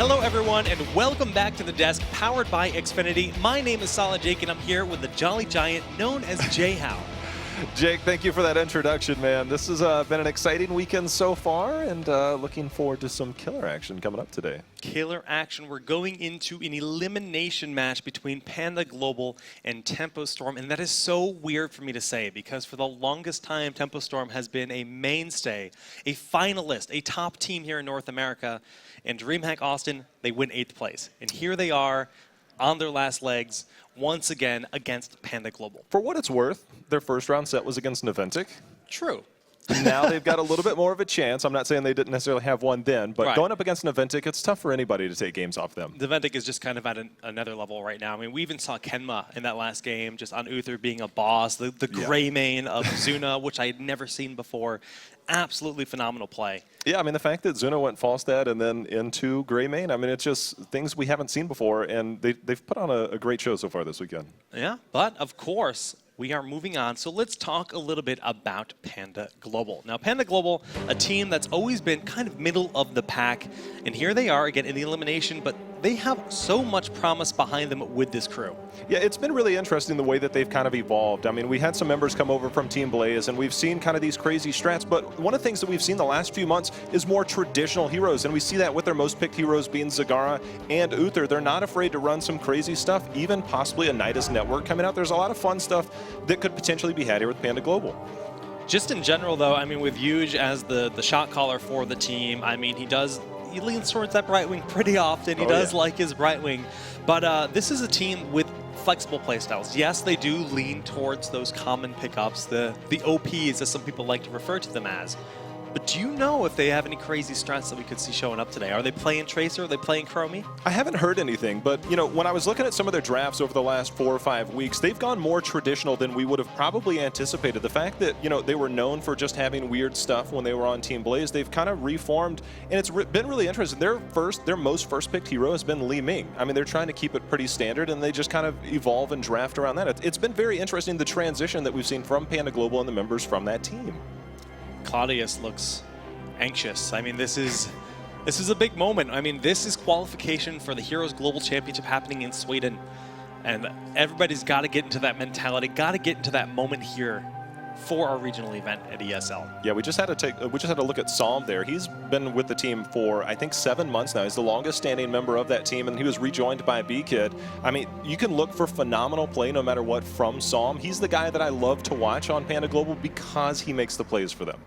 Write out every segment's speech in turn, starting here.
Hello, everyone, and welcome back to The Desk, powered by Xfinity. My name is Solid Jake, and I'm here with the Jolly Giant known as J-How. Jake, thank you for that introduction, man. This has been an exciting weekend so far, and looking forward to some killer action coming up today. Killer action. We're going into an elimination match between Panda Global and Tempo Storm, and that is so weird for me to say because for the longest time, Tempo Storm has been a mainstay, a finalist, a top team here in North America. And DreamHack Austin, they win 8th place. And here they are on their last legs once again against Panda Global. For what it's worth, their first round set was against Naventic. True. Now they've got a little bit more of a chance. I'm not saying they didn't necessarily have one then, but Right. going up against Naventic, it's tough for anybody to take games off them. Naventic is just kind of at another level right now. I mean, we even saw Kenma in that last game, just on Uther being a boss, the gray main of Zuna, which I had never seen before. Absolutely phenomenal play. Yeah, I mean, the fact that Zuna went Falstad and then into gray main, I mean, it's just things we haven't seen before, and they've put on a great show so far this weekend. Yeah, but of course, we are moving on, so let's talk a little bit about Panda Global. Now, Panda Global, a team that's always been kind of middle of the pack, and here they are again in the elimination, but they have so much promise behind them with this crew. Yeah, it's been really interesting the way that they've kind of evolved. I mean, we had some members come over from Team Blaze, and we've seen kind of these crazy strats, but one of the things that we've seen the last few months is more traditional heroes, and we see that with their most picked heroes being Zagara and Uther. They're not afraid to run some crazy stuff, even possibly a Nidus network coming out. There's a lot of fun stuff that could potentially be had here with Panda Global. Just in general, though, I mean, with Huge as the shot caller for the team, I mean, he leans towards that right wing pretty often. He does like his right wing. But this is a team with flexible playstyles. Yes, they do lean towards those common pickups, the OPs, as some people like to refer to them as. But do you know if they have any crazy strats that we could see showing up today? Are they playing Tracer? Are they playing Chromie? I haven't heard anything, but you know, when I was looking at some of their drafts over the last 4 or 5 weeks, they've gone more traditional than we would have probably anticipated. The fact that, you know, they were known for just having weird stuff when they were on Team Blaze, they've kind of reformed, and it's been really interesting. Their most first-picked hero has been Li Ming. I mean, they're trying to keep it pretty standard, and they just kind of evolve and draft around that. It's been very interesting, the transition that we've seen from Panda Global and the members from that team. Claudius looks anxious. I mean, this is a big moment. I mean, this is qualification for the Heroes Global Championship happening in Sweden. And everybody's got to get into that mentality, got to get into that moment here for our regional event at ESL. Yeah, we just had to look at Psalm there. He's been with the team for, I think, 7 months now. He's the longest standing member of that team, and he was rejoined by B-Kid. I mean, you can look for phenomenal play no matter what from Psalm. He's the guy that I love to watch on Panda Global because he makes the plays for them.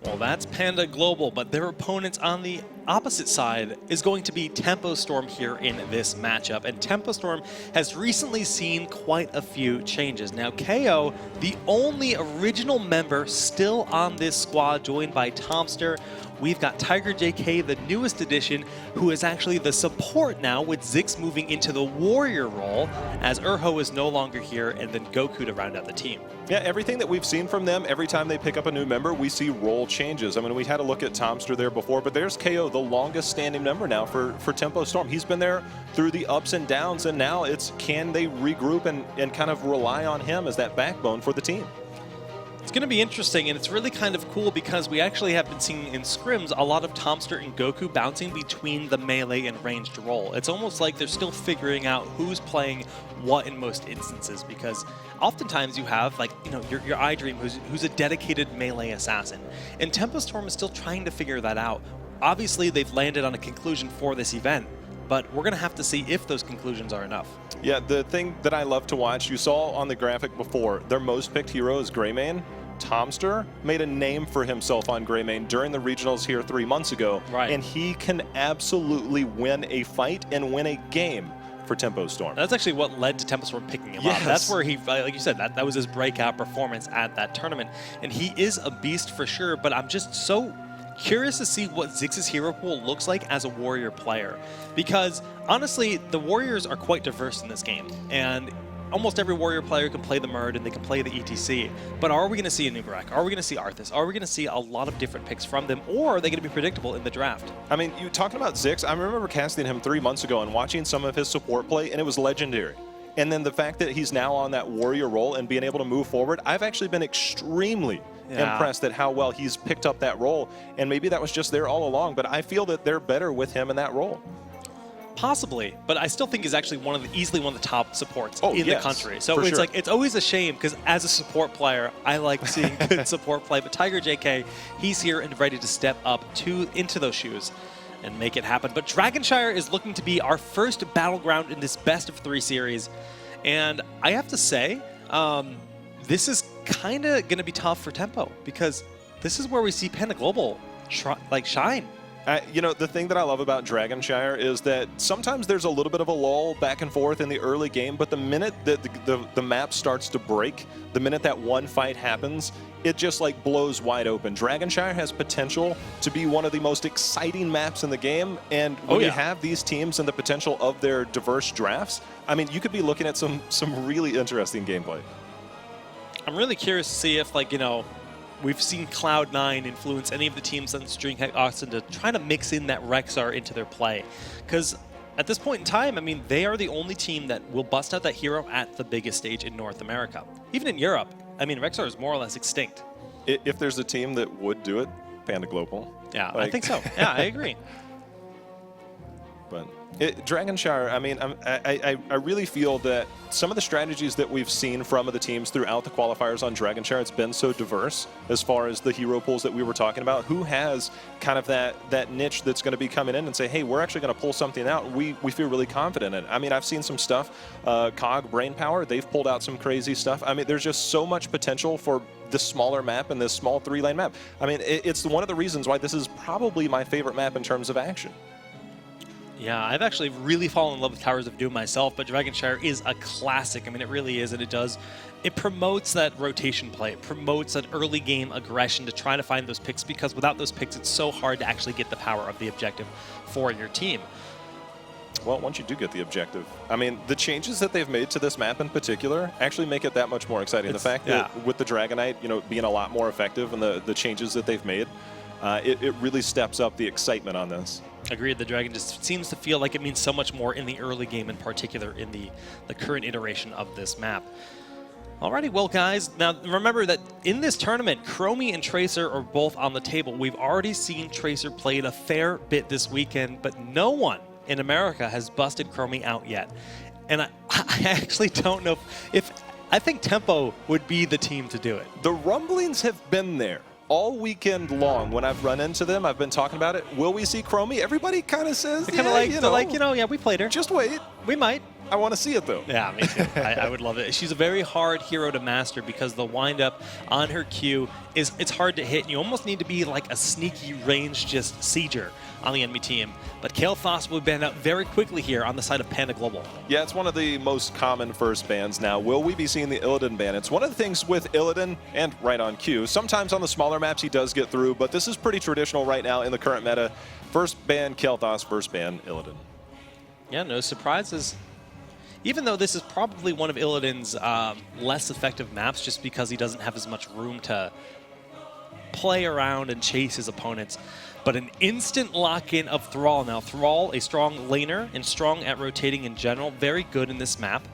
Well, that's Panda Global, but their opponents on the opposite side is going to be Tempo Storm here in this matchup. And Tempo Storm has recently seen quite a few changes. Now, KO, the only original member still on this squad, joined by Tomster. We've got Tiger JK, the newest addition, who is actually the support now, with Zix moving into the warrior role, as Urho is no longer here, and then Goku to round out the team. Yeah, everything that we've seen from them, every time they pick up a new member, we see role changes. I mean, we had a look at Tomster there before, but there's KO, the longest standing member now for Tempo Storm. He's been there through the ups and downs, and now it's can they regroup and kind of rely on him as that backbone for the team. It's going to be interesting, and it's really kind of cool because we actually have been seeing in scrims a lot of Tomster and Goku bouncing between the melee and ranged role. It's almost like they're still figuring out who's playing what in most instances, because oftentimes you have, like, you know, your iDream who's a dedicated melee assassin, and Tempo Storm is still trying to figure that out. Obviously, they've landed on a conclusion for this event, but we're going to have to see if those conclusions are enough. Yeah, the thing that I love to watch, you saw on the graphic before, their most picked hero is Greymane. Tomster made a name for himself on Greymane during the regionals here 3 months ago, and he can absolutely win a fight and win a game for Tempo Storm. That's actually what led to Tempo Storm picking him up. That's where he, like you said, that was his breakout performance at that tournament, and he is a beast for sure, but I'm just so curious to see what Zix's hero pool looks like as a warrior player, because honestly, the warriors are quite diverse in this game, and almost every warrior player can play the Murd and they can play the ETC, but are we going to see a Nubarak? Are we going to see Arthas? Are we going to see a lot of different picks from them, or are they going to be predictable in the draft? I mean, you talking about Zix, I remember casting him 3 months ago and watching some of his support play, and it was legendary. And then the fact that he's now on that warrior role and being able to move forward, I've actually been extremely impressed at how well he's picked up that role. And maybe that was just there all along, but I feel that they're better with him in that role. Possibly, but I still think is actually easily one of the top supports in yes, the country. So for it's sure. like, it's always a shame because as a support player, I like seeing good support play. But Tiger JK, he's here and ready to step up into those shoes and make it happen. But Dragonshire is looking to be our first battleground in this best of 3 series. And I have to say, this is kind of going to be tough for Tempo because this is where we see Panda Global shine. You know, the thing that I love about Dragonshire is that sometimes there's a little bit of a lull back and forth in the early game, but the minute that the map starts to break, the minute that one fight happens, it just like blows wide open. Dragonshire has potential to be one of the most exciting maps in the game, and when you have these teams and the potential of their diverse drafts, I mean, you could be looking at some really interesting gameplay. I'm really curious to see if, like, you know, we've seen Cloud9 influence any of the teams on DreamHack Austin to try to mix in that Rexar into their play. Because at this point in time, I mean, they are the only team that will bust out that hero at the biggest stage in North America. Even in Europe, I mean, Rexar is more or less extinct. If there's a team that would do it, Panda Global. Yeah, I think so. Yeah, I agree. But Dragonshire, I mean, I really feel that some of the strategies that we've seen from the teams throughout the qualifiers on Dragonshire, it's been so diverse as far as the hero pools that we were talking about. Who has kind of that niche that's going to be coming in and say, hey, we're actually going to pull something out. We feel really confident in it. I mean, I've seen some stuff. COG, Brainpower, they've pulled out some crazy stuff. I mean, there's just so much potential for this smaller map and this small 3-lane map. I mean, it's one of the reasons why this is probably my favorite map in terms of action. Yeah, I've actually really fallen in love with Towers of Doom myself, but Dragonshire is a classic. I mean, it really is, and it promotes that rotation play. It promotes that early game aggression to try to find those picks, because without those picks, it's so hard to actually get the power of the objective for your team. Well, once you do get the objective, I mean, the changes that they've made to this map in particular actually make it that much more exciting. The fact that with the Dragonite, you know, being a lot more effective and the changes that they've made, it really steps up the excitement on this. Agreed. The Dragon just seems to feel like it means so much more in the early game, in particular in the current iteration of this map. Alrighty, well, guys, now remember that in this tournament, Chromie and Tracer are both on the table. We've already seen Tracer played a fair bit this weekend, but no one in America has busted Chromie out yet. And I actually don't know if I think Tempo would be the team to do it. The rumblings have been there all weekend long. When I've run into them, I've been talking about it. Will we see Chromie? Everybody kind of says, yeah, we played her. Just wait. We might. I want to see it, though. Yeah, me too. I would love it. She's a very hard hero to master because the wind-up on her Q it's hard to hit. And you almost need to be like a sneaky range just sieger on the enemy team. But Kael'thas will ban out very quickly here on the side of Panda Global. Yeah, it's one of the most common first bans now. Will we be seeing the Illidan ban? It's one of the things with Illidan, and right on Q. Sometimes on the smaller maps he does get through, but this is pretty traditional right now in the current meta. First ban Kael'thas, first ban Illidan. Yeah, no surprises. Even though this is probably one of Illidan's less effective maps just because he doesn't have as much room to play around and chase his opponents. But an instant lock-in of Thrall. Now, Thrall, a strong laner and strong at rotating in general, very good in this map.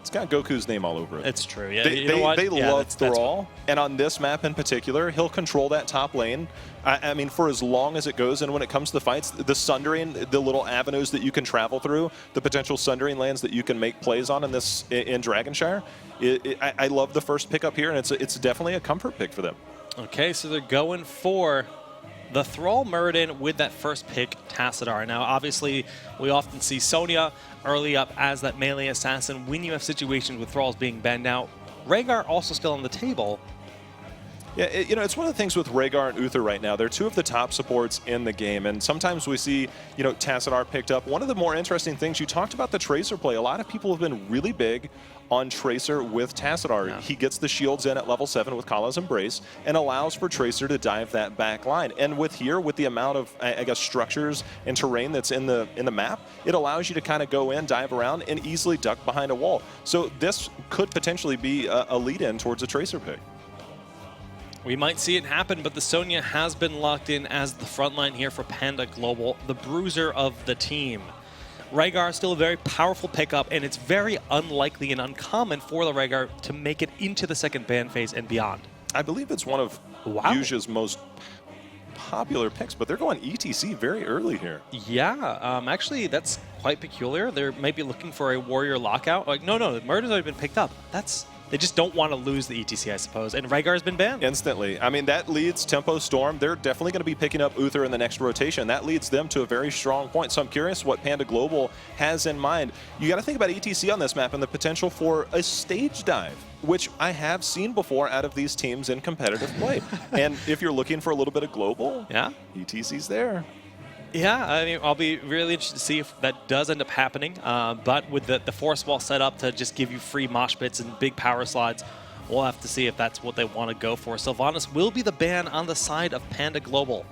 It's got Goku's name all over it. It's true. Yeah, they love Thrall, and on this map in particular, he'll control that top lane. I mean, for as long as it goes, and when it comes to fights, the sundering, the little avenues that you can travel through, the potential sundering lands that you can make plays on in Dragonshire, I love the first pick up here, and it's definitely a comfort pick for them. Okay, so they're going for the Thrall Muradin with that first pick, Tassadar. Now, obviously, we often see Sonya early up as that melee assassin when you have situations with Thralls being banned out. Rhaegar also still on the table. Yeah, it's one of the things with Rhaegar and Uther right now. They're two of the top supports in the game, and sometimes we see, Tassadar picked up. One of the more interesting things, you talked about the Tracer play. A lot of people have been really big on Tracer with Tassadar. Yeah. He gets the shields in at level 7 with Kala's Embrace and allows for Tracer to dive that back line. And with the amount of, I guess, structures and terrain that's in the map, it allows you to kind of go in, dive around, and easily duck behind a wall. So this could potentially be a lead-in towards a Tracer pick. We might see it happen, but the Sonya has been locked in as the front line here for Panda Global, the bruiser of the team. Rhaegar is still a very powerful pickup, and it's very unlikely and uncommon for the Rhaegar to make it into the second ban phase and beyond. I believe it's one of Yuja's most popular picks, but they're going ETC very early here. Yeah, actually, that's quite peculiar. They might be looking for a warrior lockout. Like, no, the murder's already been picked up. They just don't want to lose the ETC, I suppose. And Rygar's been banned. Instantly. I mean, that leads Tempo Storm. They're definitely going to be picking up Uther in the next rotation. That leads them to a very strong point. So I'm curious what Panda Global has in mind. You got to think about ETC on this map and the potential for a stage dive, which I have seen before out of these teams in competitive play. And if you're looking for a little bit of global, yeah, ETC's there. Yeah, I mean, I'll be really interested to see if that does end up happening. But with the force wall set up to just give you free mosh pits and big power slides, we'll have to see if that's what they want to go for. Sylvanas will be the ban on the side of Panda Global,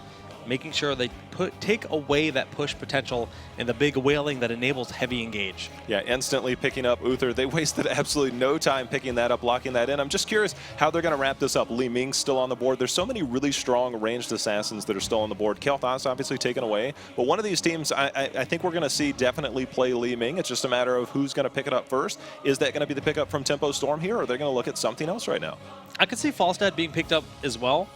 making sure they take away that push potential and the big wailing that enables heavy engage. Yeah, instantly picking up Uther. They wasted absolutely no time picking that up, locking that in. I'm just curious how they're going to wrap this up. Li Ming's still on the board. There's so many really strong ranged assassins that are still on the board. Kael'thas obviously taken away. But one of these teams I think we're going to see definitely play Li Ming. It's just a matter of who's going to pick it up first. Is that going to be the pickup from Tempo Storm here, or are they going to look at something else right now? I could see Falstad being picked up as well,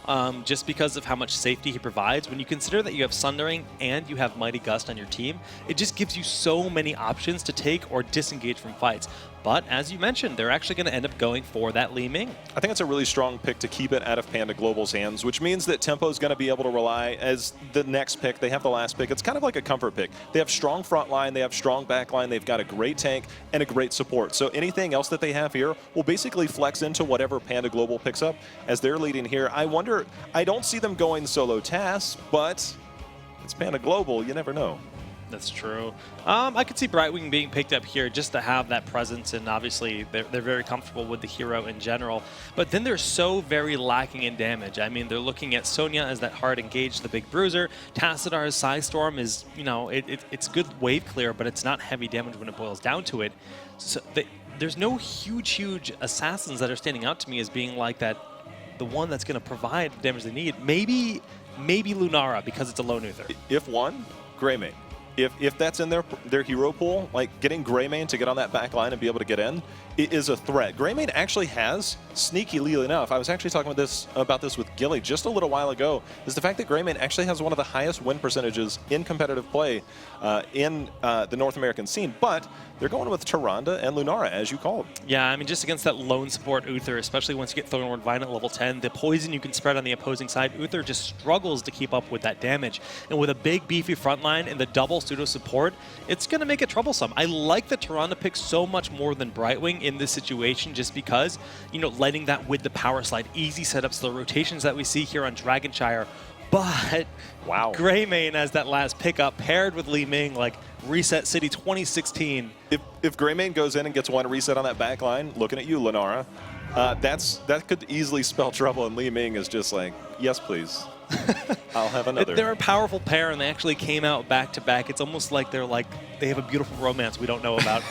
just because of how much safety he provides. When you consider that you have Sundering and you have Mighty Gust on your team, it just gives you so many options to take or disengage from fights. But as you mentioned, they're actually going to end up going for that Li Ming. I think it's a really strong pick to keep it out of Panda Global's hands, which means that Tempo is going to be able to rely as the next pick. They have the last pick. It's kind of like a comfort pick. They have strong front line, they have strong back line, they've got a great tank and a great support. So anything else that they have here will basically flex into whatever Panda Global picks up as they're leading here. I wonder, I don't see them going solo TAS, but it's Panda Global, you never know. That's true. I could see Brightwing being picked up here just to have that presence, and obviously they're very comfortable with the hero in general. But then they're so very lacking in damage. I mean, they're looking at Sonya as that hard engage, the big bruiser. Tassadar's Psystorm is, you know, it's good wave clear, but it's not heavy damage when it boils down to it. So there's no huge assassins that are standing out to me as being like that, the one that's going to provide the damage they need. Maybe Lunara, because it's a lone Uther. If one, Greymane. If that's in their hero pool, like getting Greymane to get on that back line and be able to get in, it is a threat. Greymane actually has, sneakily enough, I was actually talking about this with Gilly just a little while ago, is the fact that Greymane actually has one of the highest win percentages in competitive play in the North American scene, but they're going with Tyrande and Lunara, as you called. Yeah, I mean, just against that lone support Uther, especially once you get Thornward Vine at level 10, the poison you can spread on the opposing side, Uther just struggles to keep up with that damage. And with a big, beefy front line and the double pseudo support, it's going to make it troublesome. I like the Tyrande pick so much more than Brightwing in this situation, just because, you know, letting that with the power slide, easy setups, the rotations that we see here on Dragonshire. But wow, Greymane as that last pickup paired with Li Ming, like Reset City 2016. If Greymane goes in and gets one reset on that back line, looking at you, Lunara, that could easily spell trouble, and Li Ming is just like, yes, please. I'll have another. They're a powerful pair, and they actually came out back to back. It's almost like they have a beautiful romance we don't know about.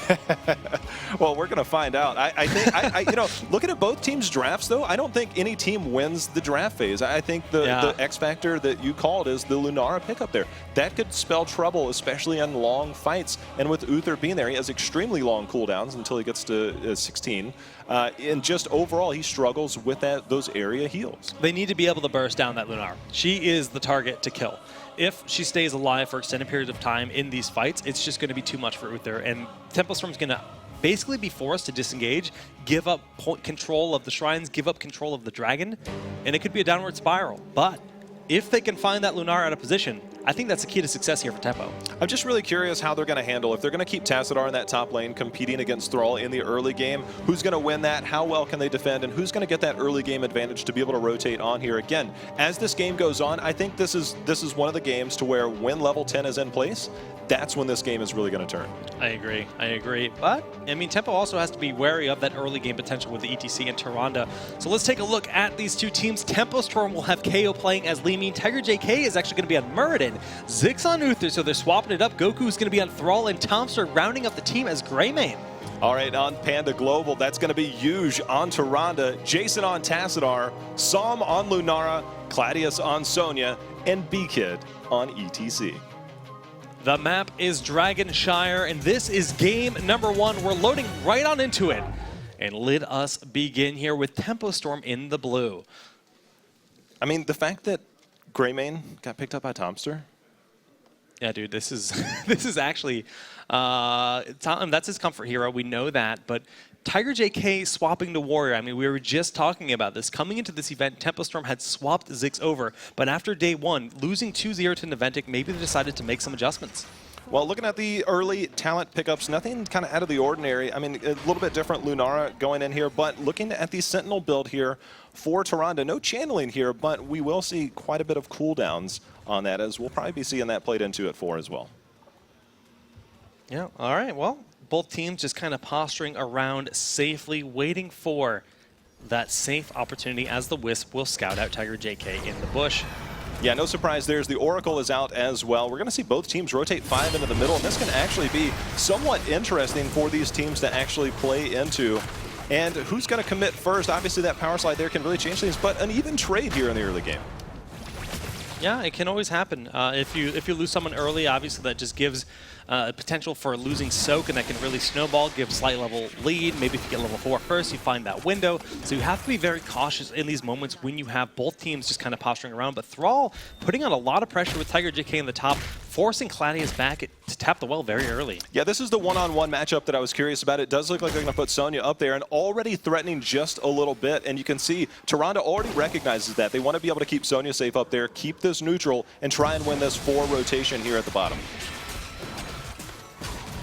Well, we're gonna find out. I think you know, looking at both teams' drafts, though, I don't think any team wins the draft phase. I think the X factor that you called is the Lunara pickup there. That could spell trouble, especially on long fights. And with Uther being there, he has extremely long cooldowns until he gets to 16. And just overall, he struggles with those area heals. They need to be able to burst down that Lunara. She is the target to kill. If she stays alive for extended periods of time in these fights, it's just going to be too much for Uther. And Tempo Storm's going to basically be forced to disengage, give up control of the shrines, give up control of the dragon, and it could be a downward spiral. But if they can find that Lunara out of position, I think that's the key to success here for Tempo. I'm just really curious how they're going to handle, if they're going to keep Tassadar in that top lane competing against Thrall in the early game, who's going to win that, how well can they defend, and who's going to get that early game advantage to be able to rotate on here. Again, as this game goes on, I think this is one of the games to where when level 10 is in place, that's when this game is really going to turn. I agree. But, I mean, Tempo also has to be wary of that early game potential with the ETC and Tyrande. So let's take a look at these two teams. Tempo Storm will have KO playing as Li Ming. Tiger JK is actually going to be on Muradin. Ziggs on Uther, so they're swapping it up. Goku's going to be on Thrall, and Tomster rounding up the team as Greymane. All right, on Panda Global, that's going to be Yuge on Tyrande, Jason on Tassadar, Psalm on Lunara, Claudius on Sonya, and B-Kid on ETC. The map is Dragonshire, and this is game number 1. We're loading right on into it. And let us begin here with Tempo Storm in the blue. I mean, the fact that Greymane got picked up by Tomster. Yeah, dude, this is this is actually that's his comfort hero. We know that, but Tiger JK swapping to Warrior. I mean, we were just talking about this. Coming into this event, Tempo Storm had swapped Ziggs over, but after day one, losing 2-0 to Naventic, maybe they decided to make some adjustments. Well, looking at the early talent pickups, nothing kind of out of the ordinary. I mean, a little bit different Lunara going in here, but looking at the Sentinel build here for Tyrande, no channeling here, but we will see quite a bit of cooldowns on that, as we'll probably be seeing that played into at 4 as well. Yeah, all right, well, both teams just kind of posturing around safely, waiting for that safe opportunity as the Wisp will scout out Tiger JK in the bush. Yeah, no surprise there. The Oracle is out as well. We're going to see both teams rotate 5 into the middle, and this can actually be somewhat interesting for these teams to actually play into. And who's going to commit first? Obviously, that power slide there can really change things, but an even trade here in the early game. Yeah, it can always happen. If you lose someone early, obviously that just gives potential for losing Soak, and that can really snowball, give slight level lead. Maybe if you get level 4 first, you find that window. So you have to be very cautious in these moments when you have both teams just kind of posturing around. But Thrall putting on a lot of pressure with Tiger JK in the top, forcing Claudius back to tap the well very early. Yeah, this is the one-on-one matchup that I was curious about. It does look like they're going to put Sonya up there and already threatening just a little bit. And you can see Tyrande already recognizes that. They want to be able to keep Sonya safe up there, keep this neutral, and try and win this 4 rotation here at the bottom.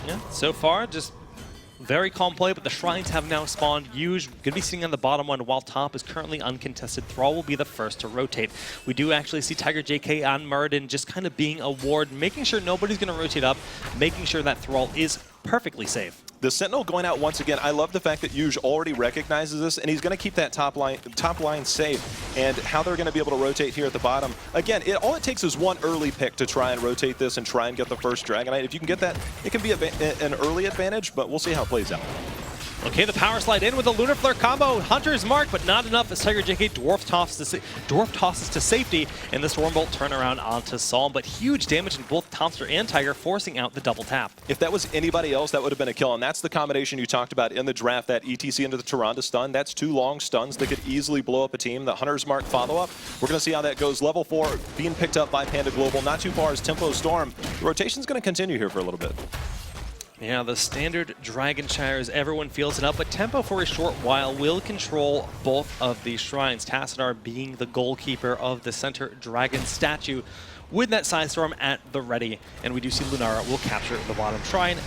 Yeah, so far, just very calm play, but the Shrines have now spawned. Huge, going to be sitting on the bottom one, while top is currently uncontested. Thrall will be the first to rotate. We do actually see Tiger JK on Muradin just kind of being a ward, making sure nobody's going to rotate up, making sure that Thrall is perfectly safe. The Sentinel going out once again. I love the fact that Yuge already recognizes this, and he's going to keep that top line safe. And how they're going to be able to rotate here at the bottom. Again, all it takes is one early pick to try and rotate this and try and get the first Dragonite. If you can get that, it can be an early advantage, but we'll see how it plays out. Okay, the power slide in with the Lunar Flare combo. Hunter's mark, but not enough as Tiger JK dwarf tosses to safety, and the Stormbolt turnaround onto Psalm. But huge damage in both Tomster and Tiger, forcing out the double tap. If that was anybody else, that would have been a kill, and that's the combination you talked about in the draft, that ETC into the Tyrande stun. That's 2 long stuns that could easily blow up a team. The Hunter's mark follow-up, we're going to see how that goes. Level 4 being picked up by Panda Global. Not too far as Tempo Storm. The rotation's going to continue here for a little bit. Yeah, the standard Dragon Shires, everyone feels it up, but Tempo for a short while will control both of these shrines. Tassadar being the goalkeeper of the center dragon statue with that side storm at the ready. And we do see Lunara will capture the bottom shrine,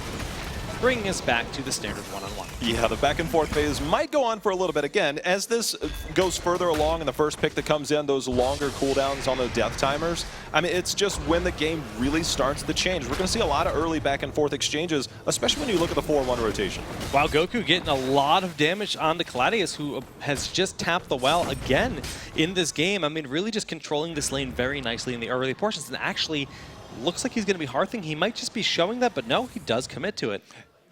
bringing us back to the standard one-on-one. Yeah, the back and forth phase might go on for a little bit. Again, as this goes further along and the first pick that comes in, those longer cooldowns on the death timers, I mean, it's just when the game really starts to change. We're going to see a lot of early back and forth exchanges, especially when you look at the 4-1 rotation. Wow, Goku getting a lot of damage onto Claudius, who has just tapped the well again in this game. I mean, really just controlling this lane very nicely in the early portions, and actually looks like he's going to be hearthing. He might just be showing that, but no, he does commit to it.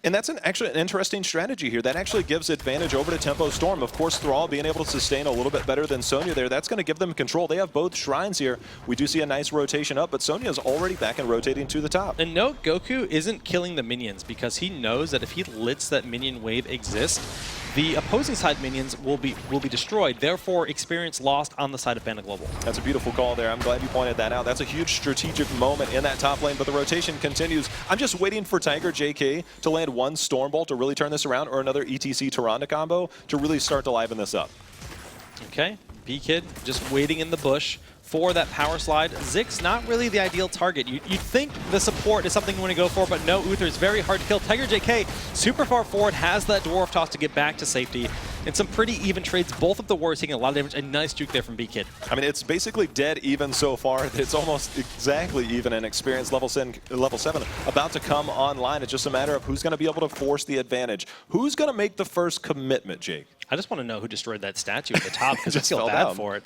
And that's actually an interesting strategy here. That actually gives advantage over to Tempo Storm. Of course, Thrall being able to sustain a little bit better than Sonya there. That's going to give them control. They have both shrines here. We do see a nice rotation up, but Sonya's already back and rotating to the top. And note, Goku isn't killing the minions because he knows that if he lets that minion wave exist, the opposing side minions will be destroyed. Therefore, experience lost on the side of Panda Global. That's a beautiful call there. I'm glad you pointed that out. That's a huge strategic moment in that top lane, but the rotation continues. I'm just waiting for Tiger JK to land one Stormbolt to really turn this around, or another ETC Tyrande combo to really start to liven this up. Okay, B-Kid just waiting in the bush for that power slide. Ziggs not really the ideal target. You'd think the support is something you want to go for, but no, Uther is very hard to kill. Tiger JK super far forward, has that dwarf toss to get back to safety. And some pretty even trades. Both of the warriors taking a lot of damage. A nice juke there from B-Kid. I mean, it's basically dead even so far. It's almost exactly even in experience. Level 7 about to come online. It's just a matter of who's going to be able to force the advantage. Who's going to make the first commitment, Jake? I just want to know who destroyed that statue at the top because I feel bad for it.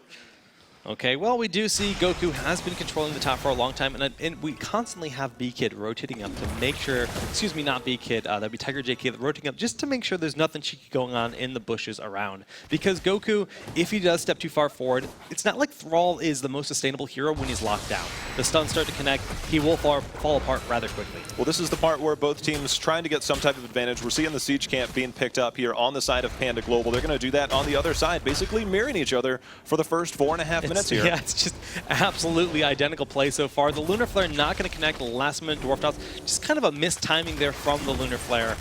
Okay, well, we do see Goku has been controlling the top for a long time, and we constantly have B-Kid rotating up to make sure, excuse me, not B-Kid, that'd be Tiger JK rotating up just to make sure there's nothing cheeky going on in the bushes around. Because Goku, if he does step too far forward, it's not like Thrall is the most sustainable hero when he's locked down. The stuns start to connect, he will fall apart rather quickly. Well, this is the part where both teams trying to get some type of advantage. We're seeing the Siege Camp being picked up here on the side of Panda Global. They're going to do that on the other side, basically mirroring each other for the first 4.5 minutes. minutes here. Yeah, it's just absolutely identical play so far. The Lunar Flare not going to connect. Last minute Dwarf Toss. Just kind of a missed timing there from the Lunar Flare.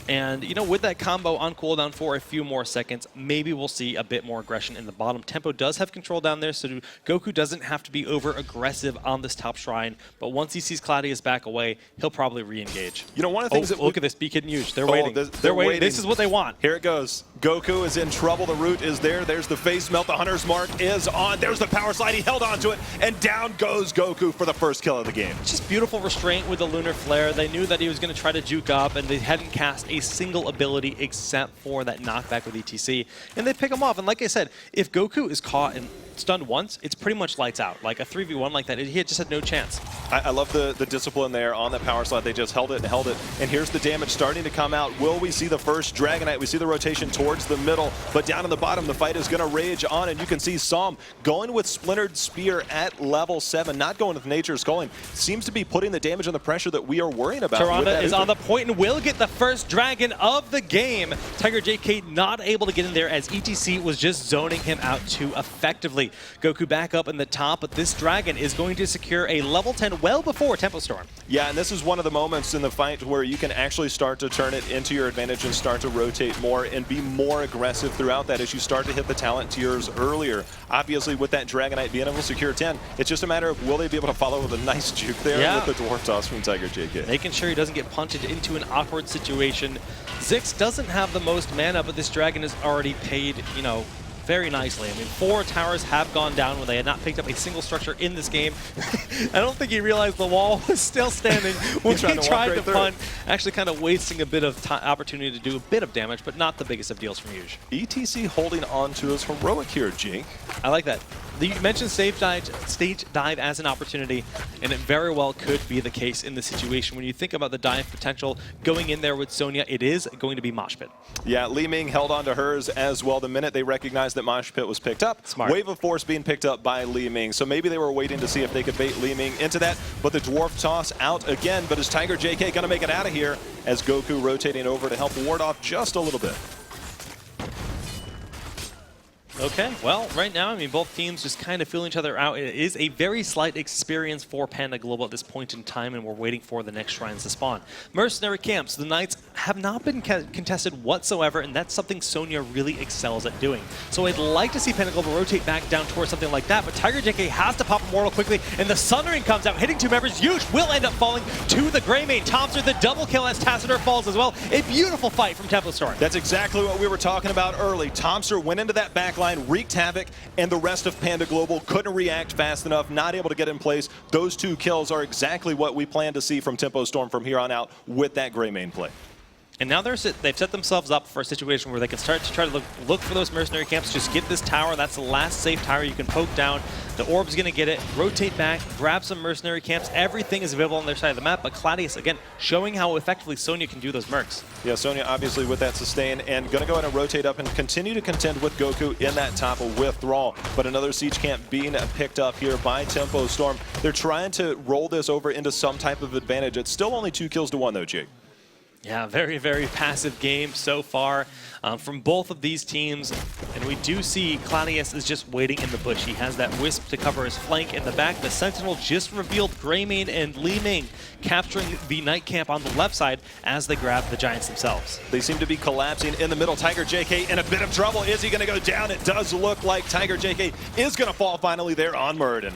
And, you know, with that combo on cooldown for a few more seconds, maybe we'll see a bit more aggression in the bottom. Tempo does have control down there, so Goku doesn't have to be over-aggressive on this top shrine. But once he sees Claudius back away, he'll probably re-engage. You know, one of the things that look at this, Be Kid and Huge. They're waiting. They're waiting. This is what they want. Here it goes. Goku is in trouble. The root is there. There's the face melt. The Hunter's Mark is on. There's the power slide. He held on to it, and down goes Goku for the first kill of the game. Just beautiful restraint with the Lunar Flare. They knew that he was going to try to juke up, and they hadn't cast a single ability except for that knockback with ETC, and they pick him off. And like I said, if Goku is caught and stunned once, it's pretty much lights out. Like a 3v1 like that, he just had no chance. I love the discipline there on that power slide. They just held it and held it. And here's the damage starting to come out. Will we see the first Dragonite? We see the rotation towards the middle, but down in the bottom, the fight is going to rage on, and you can see Psalm going with Splintered Spear at level 7, not going with Nature's Calling. Seems to be putting the damage and the pressure that we are worrying about. Tyrande is on the point and will get the first dragon of the game. Tiger JK not able to get in there as ETC was just zoning him out too effectively. Goku back up in the top, but this dragon is going to secure a level 10 well before Tempo Storm. Yeah, and this is one of the moments in the fight where you can actually start to turn it into your advantage and start to rotate more and be more aggressive throughout that as you start to hit the talent tiers earlier. Obviously, with that Dragonite being able to secure 10, it's just a matter of will they be able to follow with a nice juke there with the Dwarf Toss from Tiger JK. Making sure he doesn't get punched into an awkward situation. Zix doesn't have the most mana, but this dragon is already paid, you know, very nicely. I mean, 4 towers have gone down when they had not picked up a single structure in this game. I don't think he realized the wall was still standing when he tried to punt, actually kind of wasting a bit of opportunity to do a bit of damage, but not the biggest of deals from Huge. ETC holding on to his heroic here, Jink. I like that. You mentioned stage dive as an opportunity, and it very well could be the case in this situation. When you think about the dive potential going in there with Sonya, it is going to be Mosh Pit. Yeah, Li Ming held on to hers as well the minute they recognized that Mosh Pit was picked up. Smart. Wave of Force being picked up by Li Ming. So maybe they were waiting to see if they could bait Li Ming into that, but the Dwarf Toss out again. But is Tiger JK going to make it out of here as Goku rotating over to help ward off just a little bit? Okay, well, right now, I mean, both teams just kind of feeling each other out. It is a very slight experience for Panda Global at this point in time, and we're waiting for the next shrines to spawn. Mercenary camps, the Knights have not been contested whatsoever, and that's something Sonya really excels at doing. So I'd like to see Panda Global rotate back down towards something like that, but Tiger JK has to pop Immortal quickly, and the Sundering comes out, hitting 2 members. Huge will end up falling to the Greymane. Thompson, the double kill as Tassadar falls as well. A beautiful fight from Tempo Storm. That's exactly what we were talking about early. Thompson went into that backline, wreaked havoc, and the rest of Panda Global couldn't react fast enough, not able to get in place. Those 2 kills are exactly what we plan to see from Tempo Storm from here on out with that Greymane play. And now they've set themselves up for a situation where they can start to try to look for those mercenary camps. Just get this tower. That's the last safe tower you can poke down. The orb's going to get it. Rotate back. Grab some mercenary camps. Everything is available on their side of the map. But Claudius, again, showing how effectively Sonya can do those mercs. Yeah, Sonya obviously with that sustain and going to go ahead and rotate up and continue to contend with Goku in that top with Thrall. But another siege camp being picked up here by Tempo Storm. They're trying to roll this over into some type of advantage. It's still only 2 kills to 1 though, Jake. Yeah, very, very passive game so far from both of these teams. And we do see Claudius is just waiting in the bush. He has that Wisp to cover his flank in the back. The Sentinel just revealed Greymane and Li Ming capturing the Night Camp on the left side as they grab the Giants themselves. They seem to be collapsing in the middle. Tiger JK in a bit of trouble. Is he going to go down? It does look like Tiger JK is going to fall finally there on Muradin.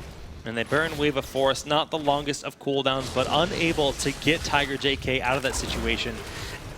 And they burn Wave of Force, not the longest of cooldowns, but unable to get Tiger JK out of that situation.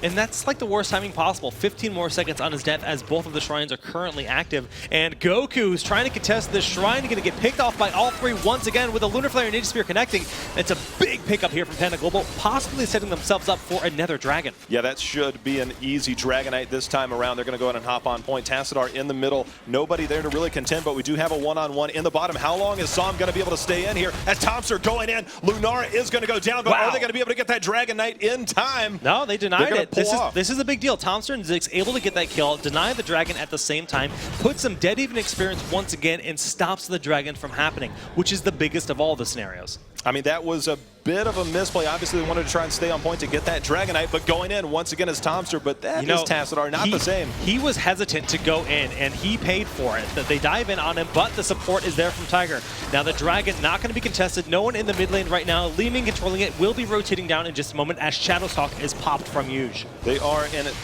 And that's like the worst timing possible. 15 more seconds on his death as both of the shrines are currently active. And Goku's trying to contest this shrine, going to get picked off by all 3 once again with a Lunar Flare and Ninja Spear connecting. It's a big pickup here from Panda Global, possibly setting themselves up for another dragon. Yeah, that should be an easy Dragonite this time around. They're going to go ahead and hop on point. Tassadar in the middle. Nobody there to really contend, but we do have a one-on-one in the bottom. How long is Psalm going to be able to stay in here? As Thompson going in, Lunara is going to go down, but are they going to be able to get that Dragonite in time? No, they denied it. This is a big deal. Thompson and Zix able to get that kill, deny the dragon at the same time, put some dead even experience once again, and stops the dragon from happening, which is the biggest of all the scenarios. I mean, that was a bit of a misplay. Obviously, they wanted to try and stay on point to get that Dragonite, but going in once again is Tomster, but that is Tassadar, not the same. He was hesitant to go in, and he paid for it. That they dive in on him, but the support is there from Tiger. Now the Dragon not going to be contested. No one in the mid lane right now. Li-Ming controlling it, will be rotating down in just a moment as Shadowstalk is popped from Yuge. They are, and it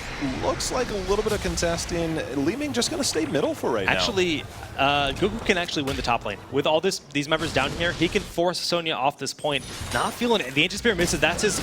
looks like a little bit of contesting. Li-Ming just going to stay middle for right now. Actually, Goku can actually win the top lane. With all these members down here, he can force Sonya off this point. Not feeling it. The Ancient Spear misses. That's his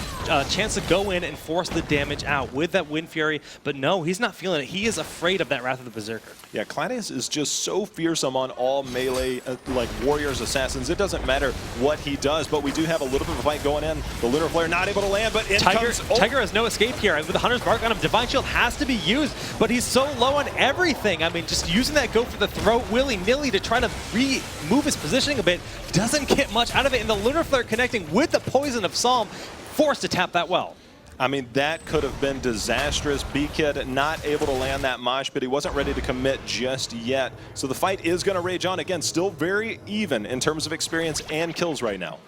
chance to go in and force the damage out with that Wind Fury. But no, he's not feeling it. He is afraid of that Wrath of the Berserker. Yeah, Claudius is just so fearsome on all melee, like warriors, assassins. It doesn't matter what he does, but we do have a little bit of a fight going in. The Lunar Flare not able to land, but in comes... Tiger has no escape here. And with the Hunter's Bark on him, Divine Shield has to be used, but he's so low on everything. I mean, just using that go for the throat willy-nilly to try to remove his positioning a bit doesn't get much out of it. And the Lunar Flare connecting with the poison of Psalm, forced to tap that well. I mean, that could have been disastrous. B-Kid not able to land that mosh, but he wasn't ready to commit just yet. So the fight is going to rage on. Again, still very even in terms of experience and kills right now.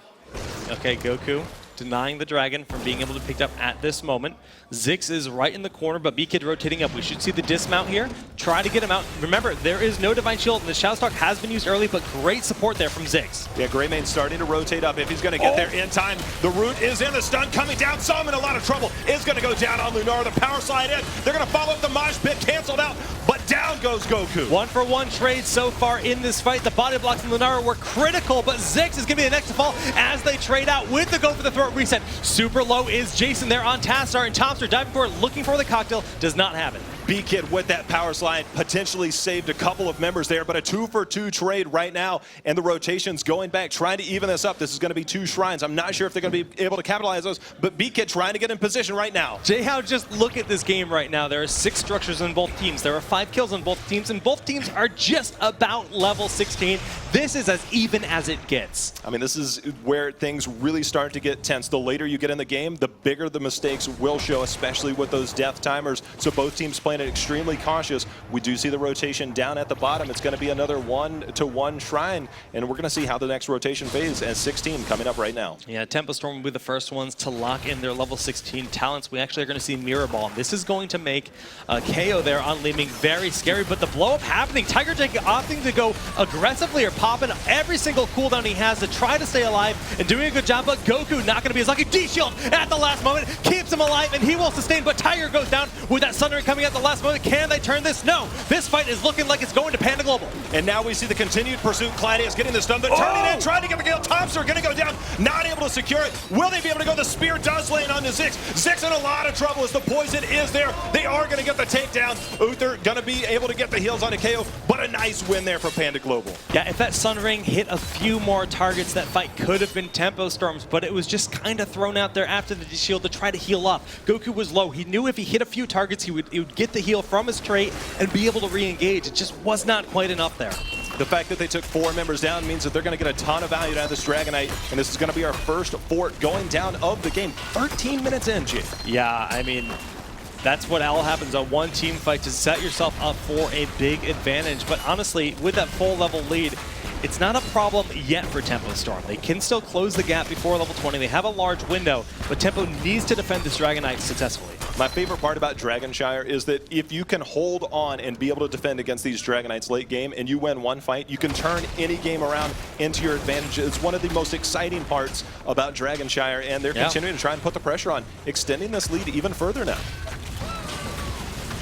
Okay, Goku denying the Dragon from being able to pick up at this moment. Ziggs is right in the corner, but B-Kid rotating up. We should see the dismount here. Try to get him out. Remember, there is no Divine Shield, and the Shadowstalk has been used early, but great support there from Ziggs. Yeah, Greymane starting to rotate up if he's going to get there in time. The root is in, the stun coming down. Some in a lot of trouble. Is going to go down on Lunar. The power slide in. They're going to follow up the Mosh Pit, canceled out, but down goes Goku. 1-for-1 trade so far in this fight. The body blocks in Lunar were critical, but Ziggs is going to be the next to fall as they trade out with the go for the throat reset. Super low is Jason there on Tassadar, and Tomster diving for it, looking for the cocktail, does not have it. B-Kid with that power slide potentially saved a couple of members there, but a 2-for-2 trade right now, and the rotations going back, trying to even this up. This is going to be 2 shrines. I'm not sure if they're going to be able to capitalize those, but B-Kid trying to get in position right now. Jayhow, just look at this game right now. There are 6 structures in both teams. There are 5 kills on both teams, and both teams are just about level 16. This is as even as it gets. I mean, this is where things really start to get tense. The later you get in the game, the bigger the mistakes will show, especially with those death timers. So both teams playing it extremely cautious. We do see the rotation down at the bottom. It's going to be another 1-to-1 shrine, and we're going to see how the next rotation phase as 16 coming up right now. Yeah, Tempo Storm will be the first ones to lock in their level 16 talents. We actually are going to see Mirror Ball. This is going to make KO there on Li-Ming very scary, but the blow up happening. Tiger Jake opting to go aggressively or popping every single cooldown he has to try to stay alive and doing a good job, but Goku not going to be as lucky. D-Shield at the last moment keeps him alive, and he will sustain, but Tiger goes down with that Sundering coming at the last moment. Can they turn this? No. This fight is looking like it's going to Panda Global. And now we see the continued pursuit. Claudius getting the stun, but turning in, trying to get the kill. Tomster going to go down, not able to secure it. Will they be able to go? The spear does land on the Ziggs. Ziggs in a lot of trouble as the poison is there. They are going to get the takedown. Uther going to be able to get the heals on a KO, but a nice win there for Panda Global. Yeah, if that Sun Ring hit a few more targets, that fight could have been Tempo Storms, but it was just kind of thrown out there after the shield to try to heal up. Goku was low. He knew if he hit a few targets, he would get the heal from his trait and be able to re-engage. It just was not quite enough there. The fact that they took 4 members down means that they're going to get a ton of value out of this Dragonite, and this is going to be our first fort going down of the game. 13 minutes in, G. Yeah, I mean, that's what all happens on one team fight to set yourself up for a big advantage. But honestly, with that full level lead, it's not a problem yet for Tempo Storm. They can still close the gap before level 20. They have a large window, but Tempo needs to defend this Dragonite successfully. My favorite part about Dragonshire is that if you can hold on and be able to defend against these Dragonites late game and you win one fight, you can turn any game around into your advantage. It's one of the most exciting parts about Dragonshire, and they're continuing to try and put the pressure on, extending this lead even further now.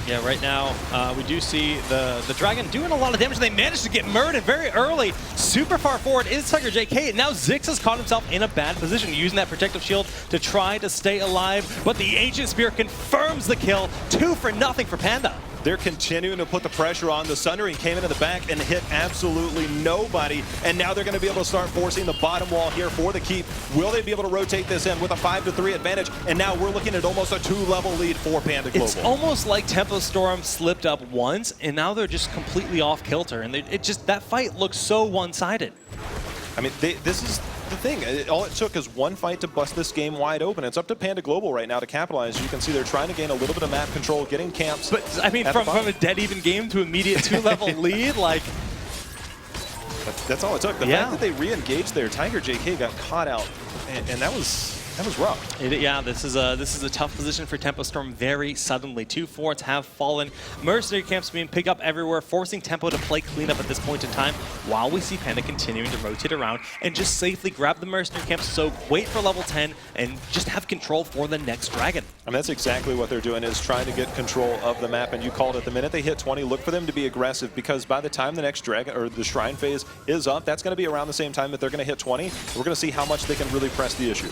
Yeah, right now we do see the Dragon doing a lot of damage. They managed to get murdered very early. Super far forward is Tiger JK. Now Ziggs has caught himself in a bad position, using that protective shield to try to stay alive. But the Ancient Spear confirms the kill. 2-for-0 for Panda. They're continuing to put the pressure on. The Sundering came into the back and hit absolutely nobody. And now they're going to be able to start forcing the bottom wall here for the keep. Will they be able to rotate this in with a 5-to-3 advantage? And now we're looking at almost a 2-level lead for Panda Global. It's almost like Tempo Storm slipped up once, and now they're just completely off kilter. And that fight looks so one-sided. I mean, this is the thing. All it took is one fight to bust this game wide open. It's up to Panda Global right now to capitalize. You can see they're trying to gain a little bit of map control, getting camps. But I mean, from a dead even game to immediate 2-level lead, like, That's all it took. The fact that they re-engaged there, Tiger JK got caught out, and that was rough. This is a tough position for Tempo Storm very suddenly. 2 forts have fallen. Mercenary camps being picked up everywhere, forcing Tempo to play cleanup at this point in time, while we see Panda continuing to rotate around and just safely grab the mercenary camps, so wait for level 10 and just have control for the next dragon. And that's exactly what they're doing, is trying to get control of the map. And you called it, the minute they hit 20, look for them to be aggressive, because by the time the next dragon or the shrine phase is up, that's going to be around the same time that they're going to hit 20. We're going to see how much they can really press the issue.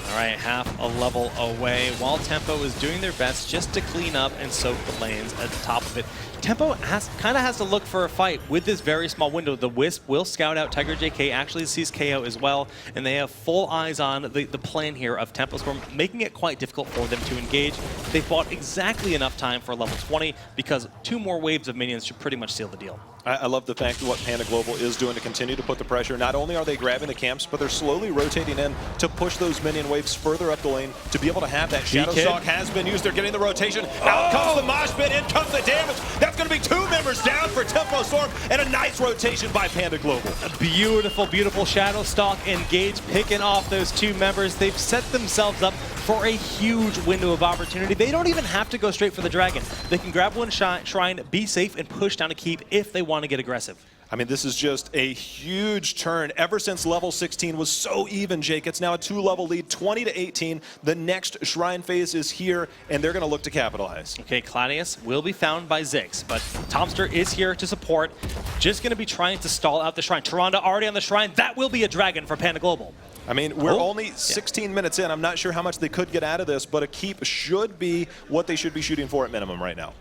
All right, half a level away, while Tempo is doing their best just to clean up and soak the lanes at the top of it. Tempo kind of has to look for a fight with this very small window. The Wisp will scout out. Tiger JK actually sees KO as well, and they have full eyes on the plan here of Tempo Storm, making it quite difficult for them to engage. They've bought exactly enough time for level 20, because 2 more waves of minions should pretty much seal the deal. I love the fact that what Panda Global is doing to continue to put the pressure. Not only are they grabbing the camps, but they're slowly rotating in to push those minion waves further up the lane to be able to have that. Shadow Stalk has been used. They're getting the rotation. Out comes the mosh pit. In comes the damage. That's going to be 2 members down for Tempo Storm, and a nice rotation by Panda Global. A beautiful, beautiful Shadow Stalk engage, picking off those 2 members. They've set themselves up for a huge window of opportunity. They don't even have to go straight for the dragon. They can grab one shrine, be safe, and push down a keep if they want to get aggressive. I mean, this is just a huge turn. Ever since level 16 was so even, Jake, it's now a 2-level lead, 20 to 18. The next shrine phase is here, and they're going to look to capitalize. Okay, Claudius will be found by Ziggs, but Tomster is here to support. Just going to be trying to stall out the shrine. Tyrande already on the shrine. That will be a dragon for Panda Global. I mean, we're only 16 minutes in. I'm not sure how much they could get out of this, but a keep should be what they should be shooting for at minimum right now.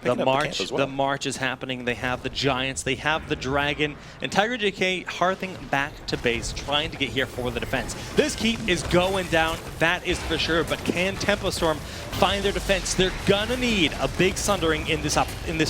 The march is happening. They have the Giants, they have the Dragon, and Tiger JK hearthing back to base, trying to get here for the defense. This keep is going down, that is for sure, but can Tempo Storm find their defense? They're gonna need a big sundering in this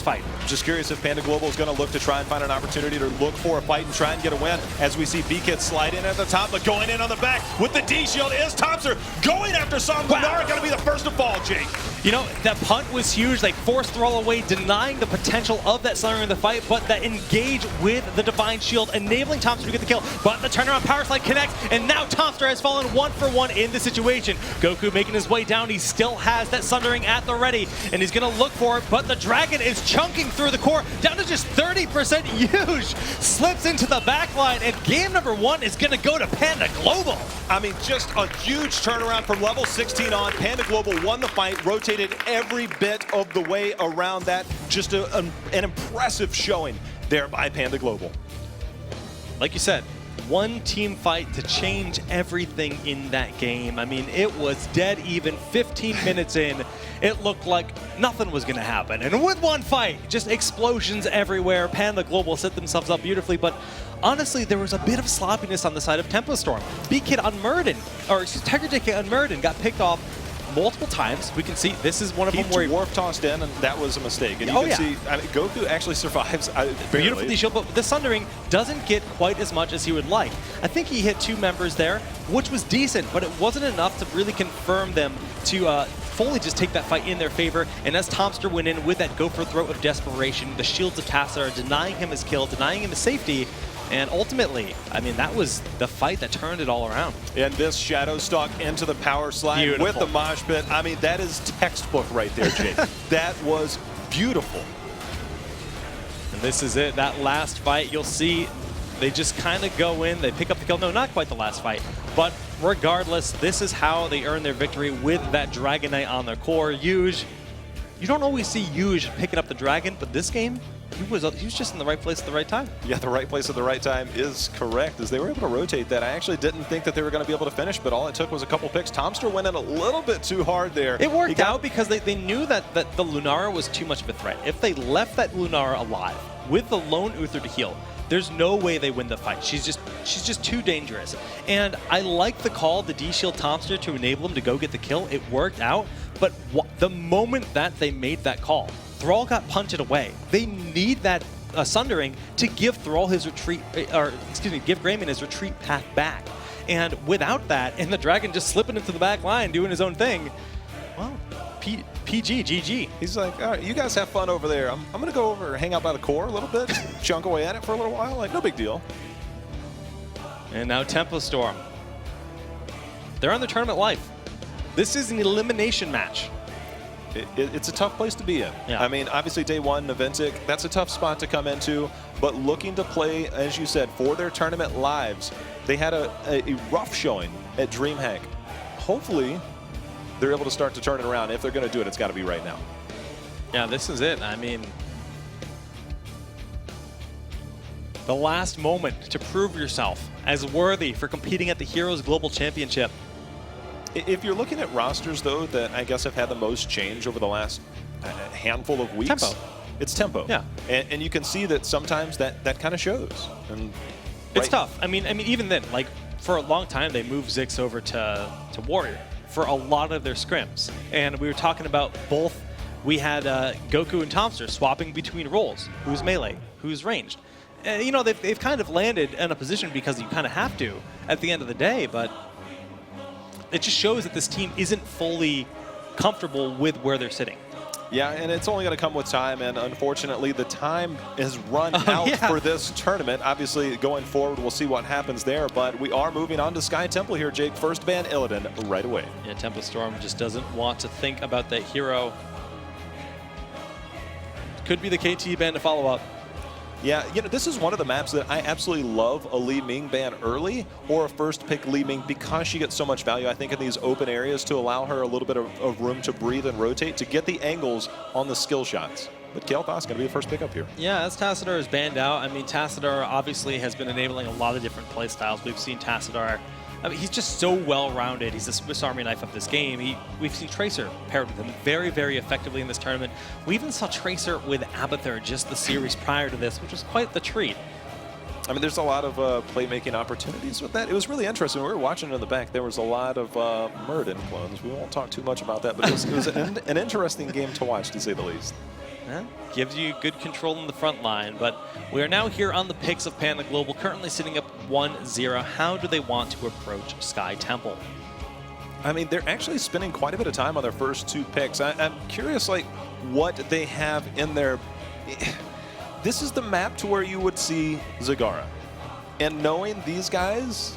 fight. Just curious if Panda Global is going to look to try and find an opportunity to look for a fight and try and get a win, as we see B-Kid slide in at the top, but going in on the back with the D-Shield is Tomster going after Sam. Lunara going to be the first to fall, Jake. You know, that punt was huge. They forced Thrall away, denying the potential of that sundering in the fight, but that engage with the Divine Shield, enabling Tomster to get the kill. But the turnaround power slide connects, and now Tomster has fallen 1 for 1 in the situation. Goku making his way down. He still has that sundering at the ready, and he's going to look for it, but the Dragon is chunking through the core, down to just 30%. Huge slips into the back line, and game number 1 is going to go to Panda Global. I mean, just a huge turnaround from level 16 on. Panda Global won the fight, rotated every bit of the way around that. Just an impressive showing there by Panda Global. Like you said, 1 team fight to change everything in that game. I mean, it was dead even 15 minutes in. It looked like nothing was going to happen. And with 1 fight, just explosions everywhere. Panda Global set themselves up beautifully, but honestly, there was a bit of sloppiness on the side of Tempo Storm. B-Kid on Murden, or excuse me, Tiger JK on Murden got picked off multiple times. We can see this is one of them where he warp tossed in, and that was a mistake. And you can see, I mean, Goku actually survives. Beautiful D-Shield, but the sundering doesn't get quite as much as he would like. I think he hit 2 members there, which was decent, but it wasn't enough to really confirm them to fully just take that fight in their favor. And as Tomster went in with that go for throat of desperation, the shields of Tassa are denying him his kill, denying him his safety. And ultimately, I mean, that was the fight that turned it all around. And this Shadow Stalk into the power slide with the mosh pit. I mean, that is textbook right there, Jake. That was beautiful. And this is it. That last fight, you'll see they just kind of go in, they pick up the kill. No, not quite the last fight. But regardless, this is how they earn their victory with that Dragon Knight on their core. Yuge, you don't always see Yuge picking up the Dragon, but this game, he was just in the right place at the right time. Yeah, the right place at the right time is correct, as they were able to rotate that. I actually didn't think that they were going to be able to finish, but all it took was a couple picks. Tomster went in a little bit too hard there. It worked out because they knew that the Lunara was too much of a threat. If they left that Lunara alive with the lone Uther to heal, there's no way they win the fight. She's just too dangerous. And I like the call, the D-Shield Tomster, to enable him to go get the kill. It worked out, but the moment that they made that call, Thrall got punted away. They need that sundering to give Thrall his retreat, or excuse me, give Greymane his retreat path back. And without that, and the Dragon just slipping into the back line, doing his own thing, well, PG, GG. He's like, all right, you guys have fun over there. I'm going to go over and hang out by the core a little bit, chunk away at it for a little while. Like, no big deal. And now Tempo Storm. They're on their tournament life. This is an elimination match. It's a tough place to be in. Yeah. I mean, obviously day one, Naventic, that's a tough spot to come into, but looking to play, as you said, for their tournament lives, they had a rough showing at DreamHack. Hopefully, they're able to start to turn it around. If they're going to do it, it's got to be right now. Yeah, this is it. I mean, the last moment to prove yourself as worthy for competing at the Heroes Global Championship. If you're looking at rosters, though, that I guess have had the most change over the last handful of weeks, Tempo. It's Tempo. Yeah. And you can see that sometimes that kind of shows. And it's tough. I mean, even then, like, for a long time, they moved Ziggs over to Warrior for a lot of their scrims. And we were talking about both. We had Goku and Tomster swapping between roles. Who's melee? Who's ranged? And, you know, they've kind of landed in a position because you kind of have to at the end of the day, but it just shows that this team isn't fully comfortable with where they're sitting. Yeah, and it's only going to come with time, and unfortunately, the time has run out for this tournament. Obviously, going forward, we'll see what happens there, but we are moving on to Sky Temple here, Jake. First ban Illidan right away. Yeah, Tempo Storm just doesn't want to think about that hero. Could be the KT ban to follow up. Yeah, you know, this is one of the maps that I absolutely love a Li Ming ban early, or a first pick Li Ming, because she gets so much value, I think, in these open areas to allow her a little bit of room to breathe and rotate to get the angles on the skill shots. But Kael'thas going to be the first pick up here. Yeah, as Tassadar is banned out, I mean, Tassadar obviously has been enabling a lot of different play styles. We've seen Tassadar, I mean, he's just so well-rounded. He's the Swiss Army knife of this game. We've seen Tracer paired with him very, very effectively in this tournament. We even saw Tracer with Abathur just the series prior to this, which was quite the treat. I mean, there's a lot of playmaking opportunities with that. It was really interesting. We were watching in the back. There was a lot of Muradin clones. We won't talk too much about that, but it was an interesting game to watch, to say the least. Yeah, gives you good control in the front line, but we are now here on the picks of Panda Global, currently sitting up 1-0. How do they want to approach Sky Temple? I mean, they're actually spending quite a bit of time on their first two picks. I'm curious, like, what they have in their... This is the map to where you would see Zagara. And knowing these guys,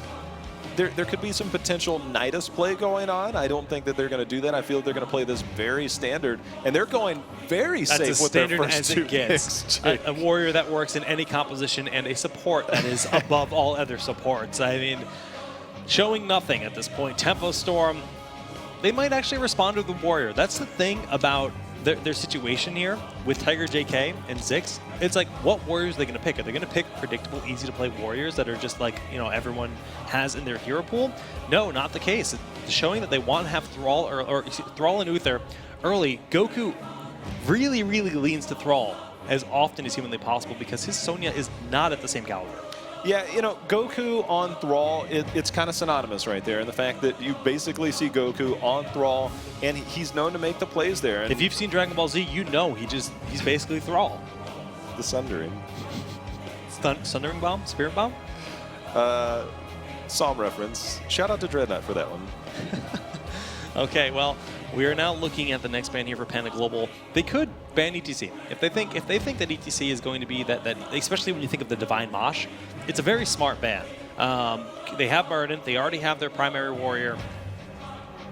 there could be some potential Nidus play going on. I don't think that they're going to do that. I feel they're going to play this very standard, and they're going very safe with their first two picks. A warrior that works in any composition and a support that is above all other supports. I mean, showing nothing at this point. Tempo Storm, they might actually respond to the warrior. That's the thing about their situation here with Tiger JK and Ziggs. It's like, what warriors are they going to pick? Are they going to pick predictable, easy-to-play warriors that are just like, you know, everyone has in their hero pool? No, not the case. It's showing that they want to have Thrall or Thrall and Uther early. Goku really, really leans to Thrall as often as humanly possible because his Sonya is not at the same caliber. Yeah, you know, Goku on Thrall, it's kind of synonymous right there. And the fact that you basically see Goku on Thrall, and he's known to make the plays there. And if you've seen Dragon Ball Z, you know he's basically Thrall. The Sundering. Sundering Bomb? Spirit Bomb? Psalm reference. Shout out to Dreadnought for that one. Okay, well, we are now looking at the next ban here for Panda Global. They could ban ETC. If they think that ETC is going to be that especially when you think of the Divine Mosh, it's a very smart ban. They have Muradin, they already have their primary warrior.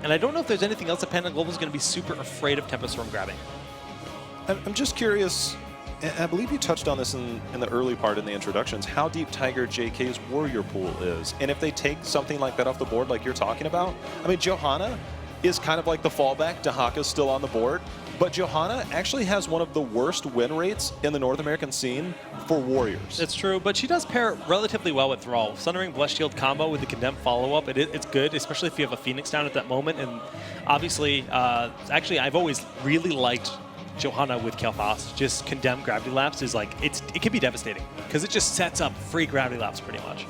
And I don't know if there's anything else that Panda Global is going to be super afraid of Tempo Storm grabbing. I'm just curious, I believe you touched on this in the early part in the introductions, how deep Tiger JK's warrior pool is. And if they take something like that off the board like you're talking about, I mean, Johanna is kind of like the fallback. Dahaka's still on the board. But Johanna actually has one of the worst win rates in the North American scene for warriors. It's true, but she does pair relatively well with Thrall. Sundering Blessed Shield combo with the Condemned follow-up, it's good, especially if you have a Phoenix down at that moment. And obviously, actually, I've always really liked Johanna with Kael'thas. Just Condemned Gravity Lapse is like, it can be devastating because it just sets up free Gravity Lapse pretty much.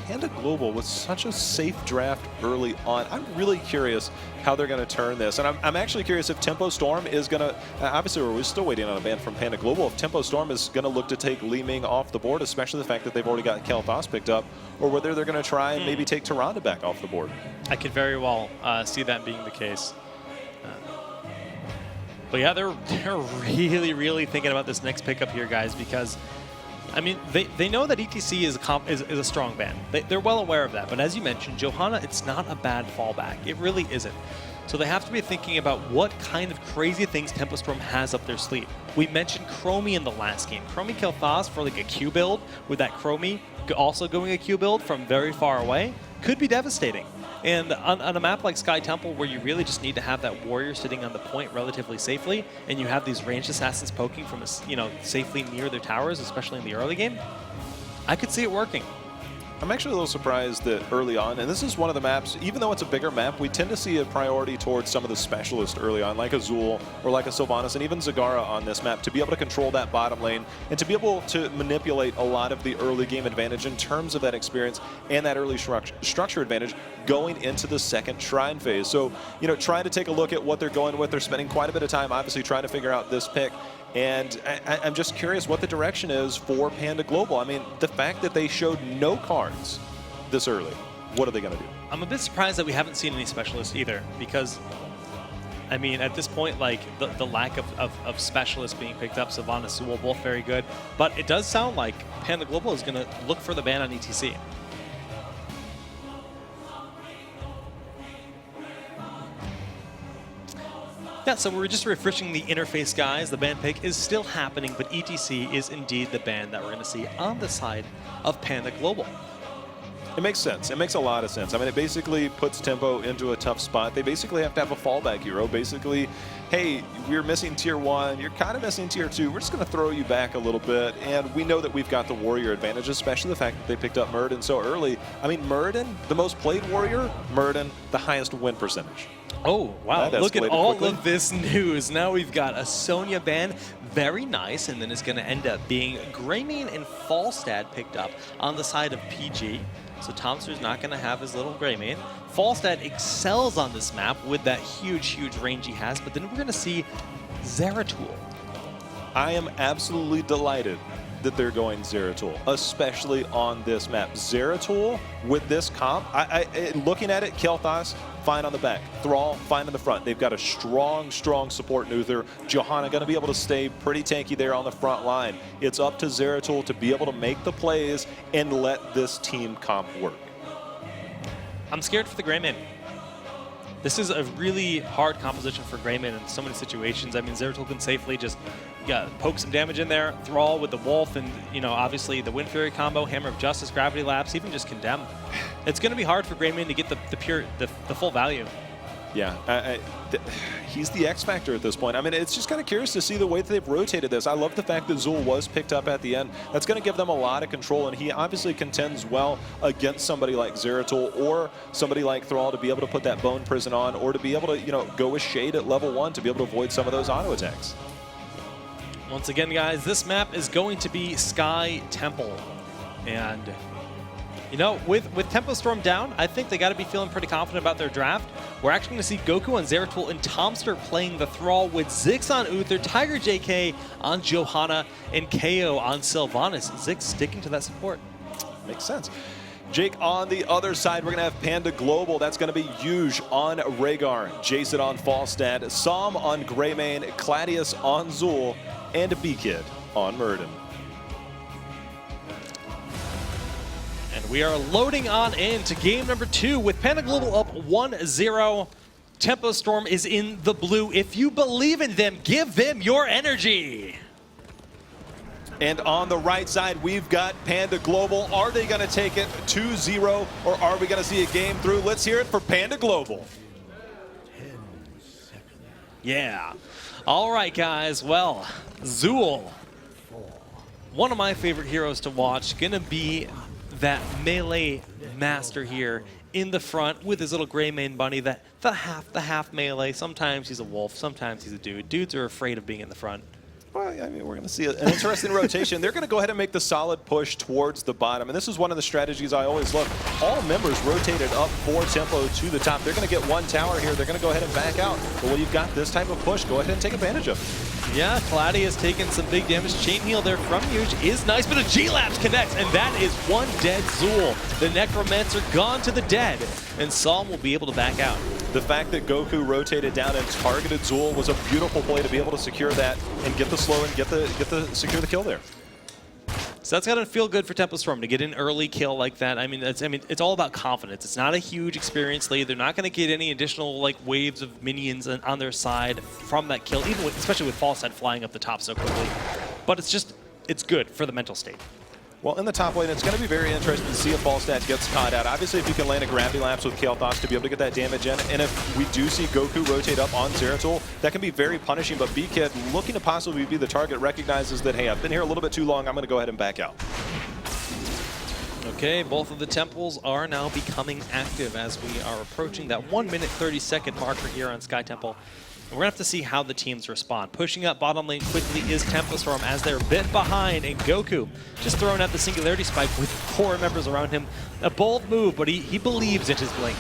Panda Global with such a safe draft early on. I'm really curious how they're going to turn this. And I'm actually curious if Tempo Storm is going to, obviously we're still waiting on a ban from Panda Global, if Tempo Storm is going to look to take Li Ming off the board, especially the fact that they've already got Kael'thas picked up, or whether they're going to try and maybe take Tyrande back off the board. I could very well see that being the case. But yeah, they're really, really thinking about this next pickup here, guys, because, I mean, they know that ETC is a strong ban. They're well aware of that. But as you mentioned, Johanna, it's not a bad fallback. It really isn't. So they have to be thinking about what kind of crazy things Tempo Storm has up their sleeve. We mentioned Chromie in the last game. Chromie kill Thas for like a Q build, with that Chromie also going a Q build from very far away, could be devastating. And on a map like Sky Temple, where you really just need to have that warrior sitting on the point relatively safely, and you have these ranged assassins poking from safely near their towers, especially in the early game, I could see it working. I'm actually a little surprised that early on, and this is one of the maps, even though it's a bigger map, we tend to see a priority towards some of the specialists early on, like Azul or like a Sylvanas and even Zagara on this map, to be able to control that bottom lane and to be able to manipulate a lot of the early game advantage in terms of that experience and that early structure advantage going into the second Shrine phase. So, trying to take a look at what they're going with. They're spending quite a bit of time, obviously, trying to figure out this pick. And I'm just curious what the direction is for Panda Global. I mean, the fact that they showed no cards this early, what are they going to do? I'm a bit surprised that we haven't seen any specialists either, because, I mean, at this point, like, the lack of specialists being picked up, Sylvanas, Sewell, both very good. But it does sound like Panda Global is going to look for the ban on ETC. Yeah, so we're just refreshing the interface, guys. The ban pick is still happening, but ETC is indeed the ban that we're going to see on the side of Panda Global. It makes sense. It makes a lot of sense. I mean, it basically puts Tempo into a tough spot. They basically have to have a fallback hero. Basically, hey, we're missing tier 1. You're kind of missing tier 2. We're just going to throw you back a little bit. And we know that we've got the warrior advantage, especially the fact that they picked up Muradin so early. I mean, Muradin, the most played warrior, Muradin, the highest win percentage. Oh, wow. Look at all quickly. of this news. Now we've got a Sonya ban. Very nice. And then it's going to end up being Greymane and Falstad picked up on the side of PG. So Tomster's not going to have his little Greymane. Falstad excels on this map with that huge range he has. But then we're going to see Zeratul. I am absolutely delighted that they're going Zeratul, especially on this map. Zeratul with this comp, looking at it, Kel'Thas, fine on the back. Thrall, fine on the front. They've got a strong support Nuther. Johanna going to be able to stay pretty tanky there on the front line. It's up to Zeratul to be able to make the plays and let this team comp work. I'm scared for the Greymane. This is a really hard composition for Greymane in so many situations. I mean, Zeratul can safely just poke some damage in there. Thrall with the Wolf and, obviously the Wind Fury combo, Hammer of Justice, Gravity Lapse, even just Condemn. It's going to be hard for Greymane to get the full value. Yeah, he's the X factor at this point. I mean, it's just kind of curious to see the way that they've rotated this. I love the fact that Zul was picked up at the end. That's going to give them a lot of control, and he obviously contends well against somebody like Zeratul or somebody like Thrall to be able to put that Bone Prison on, or to be able to, go with Shade at level 1 to be able to avoid some of those auto attacks. Once again, guys, this map is going to be Sky Temple, and with Tempo Storm down, I think they got to be feeling pretty confident about their draft. We're actually going to see Goku on Zeratul and Tomster playing the Thrall with Ziggs on Uther, Tiger JK on Johanna, and KO on Sylvanas. Ziggs sticking to that support. Makes sense. Jake, on the other side, we're going to have Panda Global. That's going to be Yuge on Rhaegar, Jason on Falstad, Sam on Greymane, Cladius on Zul, and B-Kid on Muradin. And we are loading on into game number 2 with Panda Global up 1-0. Tempo Storm is in the blue. If you believe in them, give them your energy. And on the right side, we've got Panda Global. Are they going to take it 2-0, or are we going to see a game through? Let's hear it for Panda Global. Yeah. All right, guys. Well, Zul, one of my favorite heroes to watch, going to be that melee master here in the front with his little Greymane bunny, the half melee. Sometimes he's a wolf, sometimes he's a dude. Dudes are afraid of being in the front. Well, I mean, we're going to see an interesting rotation. They're going to go ahead and make the solid push towards the bottom. And this is one of the strategies I always love. All members rotated up for Tempo to the top. They're going to get one tower here. They're going to go ahead and back out. But when you've got this type of push, go ahead and take advantage of it. Yeah, Claudia's taking some big damage. Chain heal there from Yuge is nice, but a G-Lapse connects, and that is one dead Zul. The Necromancer gone to the dead, and Psalm will be able to back out. The fact that Goku rotated down and targeted Zool was a beautiful play to be able to secure that and get the slow and secure the kill there. So that's gotta feel good for Tempo Storm to get an early kill like that. I mean, it's all about confidence. It's not a huge experience lead. They're not gonna get any additional like waves of minions on their side from that kill, even with, especially with Falstad flying up the top so quickly. But it's good for the mental state. Well, in the top lane, it's going to be very interesting to see if Falstad gets caught out. Obviously, if you can land a gravity lapse with Kael'thas to be able to get that damage in, and if we do see Goku rotate up on Zeratul, that can be very punishing, but B-Kid, looking to possibly be the target, recognizes that, hey, I've been here a little bit too long, I'm going to go ahead and back out. Okay, both of the temples are now becoming active as we are approaching that 1-minute 30-second marker here on Sky Temple. We're going to have to see how the teams respond. Pushing up bottom lane quickly is Tempo Storm as they're a bit behind, and Goku just throwing out the Singularity Spike with 4 members around him. A bold move, but he believes in his blink.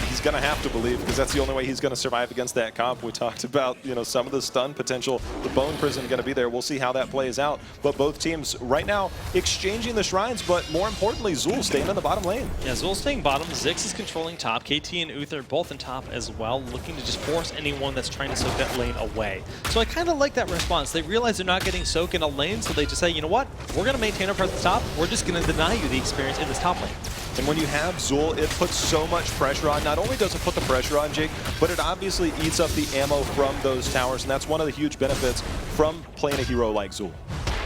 He's going to have to believe, because that's the only way he's going to survive against that comp. We talked about, you know, some of the stun potential. The Bone Prison going to be there. We'll see how that plays out. But both teams right now exchanging the shrines, but more importantly, Zool staying in the bottom lane. Yeah, Zool staying bottom. Ziggs is controlling top. KT and Uther both in top as well, looking to just force anyone that's trying to soak that lane away. So I kind of like that response. They realize they're not getting soaked in a lane, so they just say, you know what? We're going to maintain our presence top. We're just going to deny you the experience in this top lane. And when you have Zool, it puts so much pressure on. Not only does it put the pressure on, Jake, but it obviously eats up the ammo from those towers, and that's one of the huge benefits from playing a hero like Zool.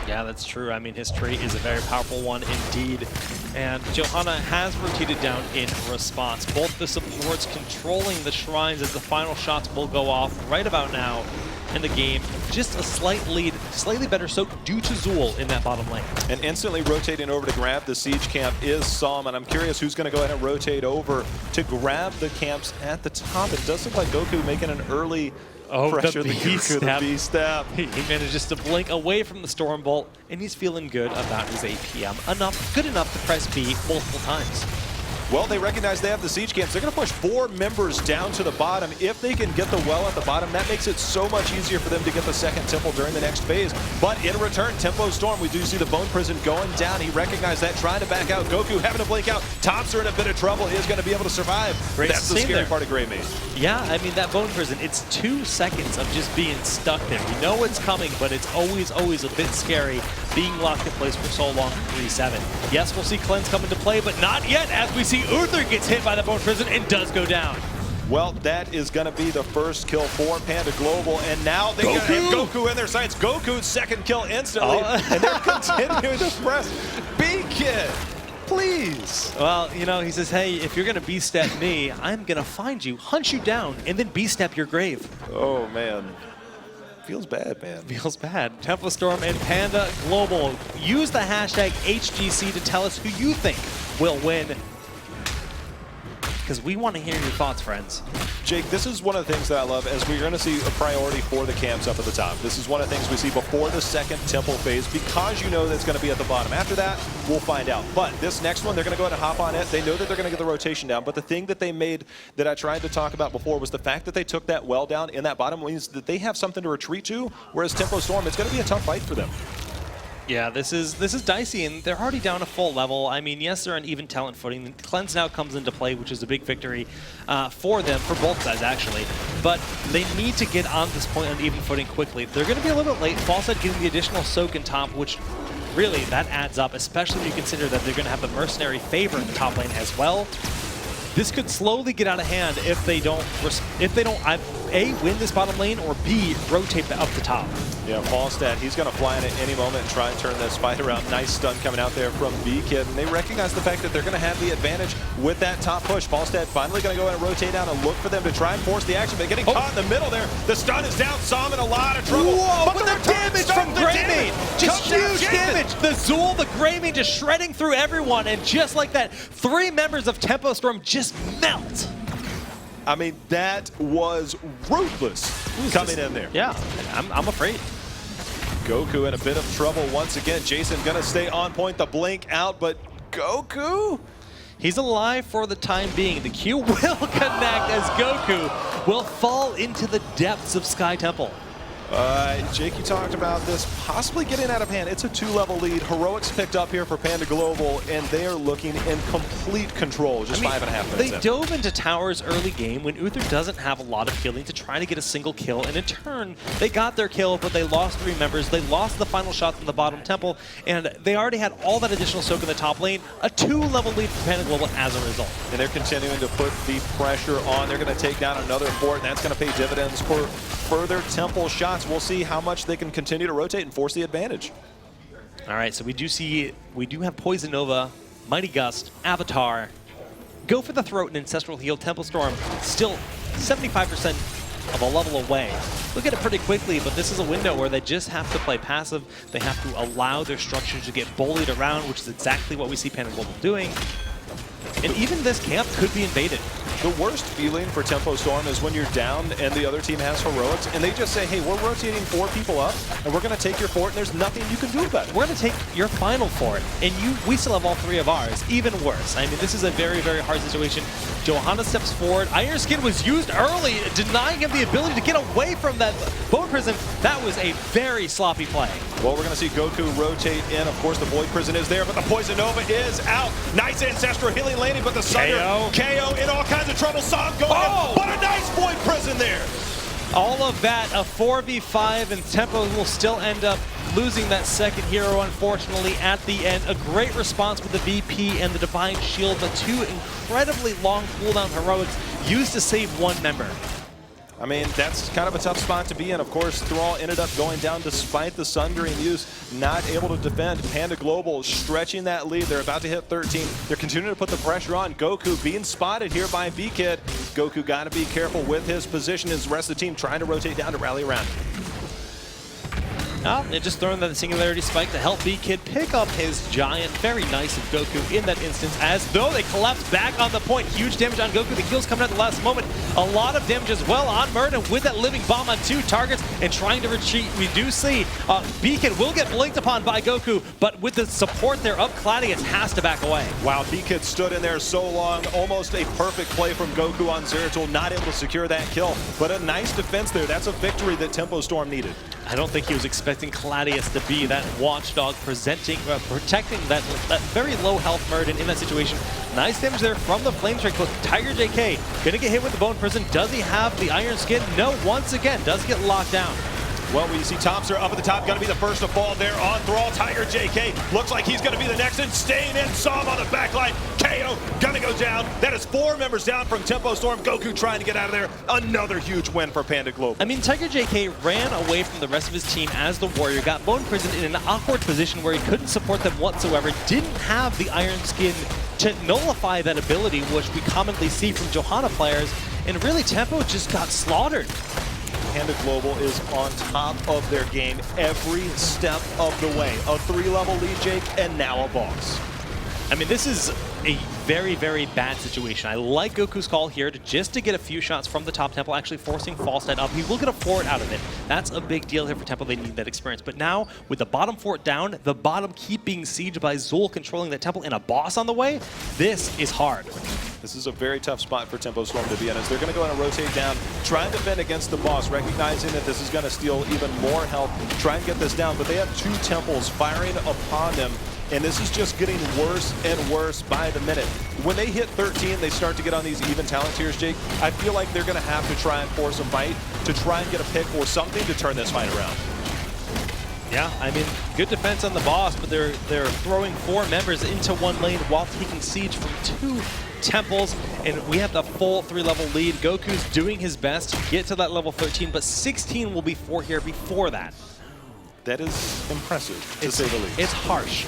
Yeah, that's true. I mean, his trait is a very powerful one indeed. And Johanna has rotated down in response. Both the supports controlling the shrines as the final shots will go off right about now in the game. Just a slight lead, slightly better soak due to Zool in that bottom lane. And instantly rotating over to grab the siege camp is Psalm, and I'm curious who's going to go ahead and rotate over to grab the camps at the top. It does look like Goku making an early pressure the the B-Step. He manages to blink away from the Storm Bolt, and he's feeling good about his APM. Good enough to press B multiple times. Well, they recognize they have the siege camps. They're going to push 4 members down to the bottom. If they can get the well at the bottom, that makes it so much easier for them to get the second temple during the next phase. But in return, Tempo Storm, we do see the Bone Prison going down. He recognized that, trying to back out. Goku having to blink out. Tops are in a bit of trouble. He is going to be able to survive. That's the scary part of Grey Mage. Yeah, I mean, that Bone Prison, it's 2 seconds of just being stuck there. We know it's coming, but it's always a bit scary being locked in place for so long for 3-7. Yes, we'll see Cleanse come into play, but not yet, as we see Uther gets hit by the Bone Prison and does go down. Well, that is going to be the first kill for Panda Global, and now they have Goku in their sights. Goku's second kill instantly, and they're continuing to press. B-Kid, please. Well, you know, he says, hey, if you're going to B-step me, I'm going to find you, hunt you down, and then B-step your grave. Oh, man. Feels bad, man. Feels bad. Tempo Storm and Panda Global. Use the hashtag HGC to tell us who you think will win, because we want to hear your thoughts, friends. Jake, this is one of the things that I love, as we're going to see a priority for the camps up at the top. This is one of the things we see before the second temple phase, because you know that's going to be at the bottom. After that, we'll find out. But this next one, they're going to go ahead and hop on it. They know that they're going to get the rotation down. But the thing that they made that I tried to talk about before was the fact that they took that well down in that bottom means that they have something to retreat to, whereas Tempo Storm, it's going to be a tough fight for them. Yeah, this is dicey, and they're already down a full level. I mean, yes, they're on even talent footing. Cleanse now comes into play, which is a big victory for them, for both sides, actually. But they need to get on this point on even footing quickly. They're going to be a little bit late. Falstad getting the additional soak in top, which really, that adds up, especially when you consider that they're going to have the Mercenary favor in the top lane as well. This could slowly get out of hand if they don't A, win this bottom lane, or B, rotate up the top. Yeah, Falstad, he's going to fly in at any moment and try and turn this fight around. Nice stun coming out there from B-Kid, and they recognize the fact that they're going to have the advantage with that top push. Falstad finally going to go ahead and rotate out and look for them to try and force the action, but getting caught in the middle there. The stun is down, Psalm in a lot of trouble. Whoa, but the damage from Greymane! Just huge damage! The Zool, the Greymane just shredding through everyone, and just like that, 3 members of Tempo Storm just melt. I mean, that was ruthless coming in there. Yeah, I'm afraid. Goku in a bit of trouble once again. Jason gonna stay on point, the blink out, but Goku? He's alive for the time being. The Q will connect as Goku will fall into the depths of Sky Temple. Jake, you talked about this possibly getting out of hand. It's a 2-level lead. Heroics picked up here for Panda Global, and they are looking in complete control. Just 5.5 minutes They in. dove into towers early game when Uther doesn't have a lot of healing to try to get a single kill, and in turn, they got their kill, but they lost 3 members. They lost the final shot from the bottom temple, and they already had all that additional soak in the top lane. A 2-level lead for Panda Global as a result. And they're continuing to put the pressure on. They're going to take down another fort, and that's going to pay dividends for further temple shots. We'll see how much they can continue to rotate and force the advantage. All right, so we do have Poison Nova, Mighty Gust, Avatar. Go for the throat and Ancestral Heal. Temple Storm still 75% of a level away. Look at it pretty quickly, but this is a window where they just have to play passive. They have to allow their structures to get bullied around, which is exactly what we see Panda Global doing. And even this camp could be invaded. The worst feeling for Tempo Storm is when you're down and the other team has heroics, and they just say, hey, we're rotating 4 people up, and we're going to take your fort, and there's nothing you can do about it. We're going to take your final fort, and we still have all 3 of ours. Even worse. I mean, this is a very, very hard situation. Johanna steps forward. Iron Skin was used early, denying him the ability to get away from that Bone Prison. That was a very sloppy play. Well, we're going to see Goku rotate in. Of course, the Void Prison is there, but the Poison Nova is out. Nice Ancestral Healing landing, but the Sunder, KO in all kinds of trouble. Saw him going in, but a nice Void Prison there. All of that, a 4v5, and Tempo will still end up losing that second hero, unfortunately, at the end. A great response with the VP and the Divine Shield, but 2 incredibly long cooldown heroics used to save 1 member. I mean, that's kind of a tough spot to be in. Of course, Thrall ended up going down despite the Sundering use, not able to defend. Panda Global stretching that lead. They're about to hit 13. They're continuing to put the pressure on. Goku being spotted here by B-Kid. Goku got to be careful with his position. His rest of the team trying to rotate down to rally around him. And just throwing that Singularity Spike to help B-Kid pick up his giant. Very nice of Goku in that instance, as though they collapse back on the point. Huge damage on Goku. The heals coming at the last moment. A lot of damage as well on Murden with that living bomb on 2 targets and trying to retreat. We do see B-Kid will get blinked upon by Goku, but with the support there of Gladius, has to back away. Wow, B-Kid stood in there so long. Almost a perfect play from Goku on Zeratul. Not able to secure that kill, but a nice defense there. That's a victory that Tempo Storm needed. I don't think he was expecting Gladius to be that watchdog protecting that very low health Murden in that situation. Nice damage there from the Flame Strike, but Tiger JK gonna get hit with the Bone Prison. Does he have the Iron Skin? No, once again, does get locked down. Well, we see Topster up at the top, gonna be the first to fall there on Thrall. Tiger JK looks like he's gonna be the next, and staying in. Saw him on the back line. KO gonna go down. That is 4 members down from Tempo Storm. Goku trying to get out of there. Another huge win for Panda Global. I mean, Tiger JK ran away from the rest of his team as the Warrior, got Bone Prison in an awkward position where he couldn't support them whatsoever, didn't have the Iron Skin to nullify that ability, which we commonly see from Johanna players, and really Tempo just got slaughtered. Panda Global is on top of their game every step of the way. A 3-level lead, Jake, and now a boss. I mean, this is a very, very bad situation. I like Goku's call here just to get a few shots from the top temple, actually forcing Falstad up. He will get a fort out of it. That's a big deal here for Temple. They need that experience. But now, with the bottom fort down, the bottom keep being sieged by Zul controlling that temple and a boss on the way, this is hard. This is a very tough spot for Tempo Storm to be in, as they're going to go and rotate down, try and defend against the boss, recognizing that this is going to steal even more health, try and get this down. But they have 2 temples firing upon them, and this is just getting worse and worse by the minute. When they hit 13, they start to get on these even talent tiers, Jake. I feel like they're going to have to try and force a fight to try and get a pick or something to turn this fight around. Yeah, I mean, good defense on the boss, but they're throwing 4 members into 1 lane while taking siege from 2 temples, and we have the full 3-level lead. Goku's doing his best to get to that level 13, but 16 will be for here before that. That is impressive, to say the least. It's harsh.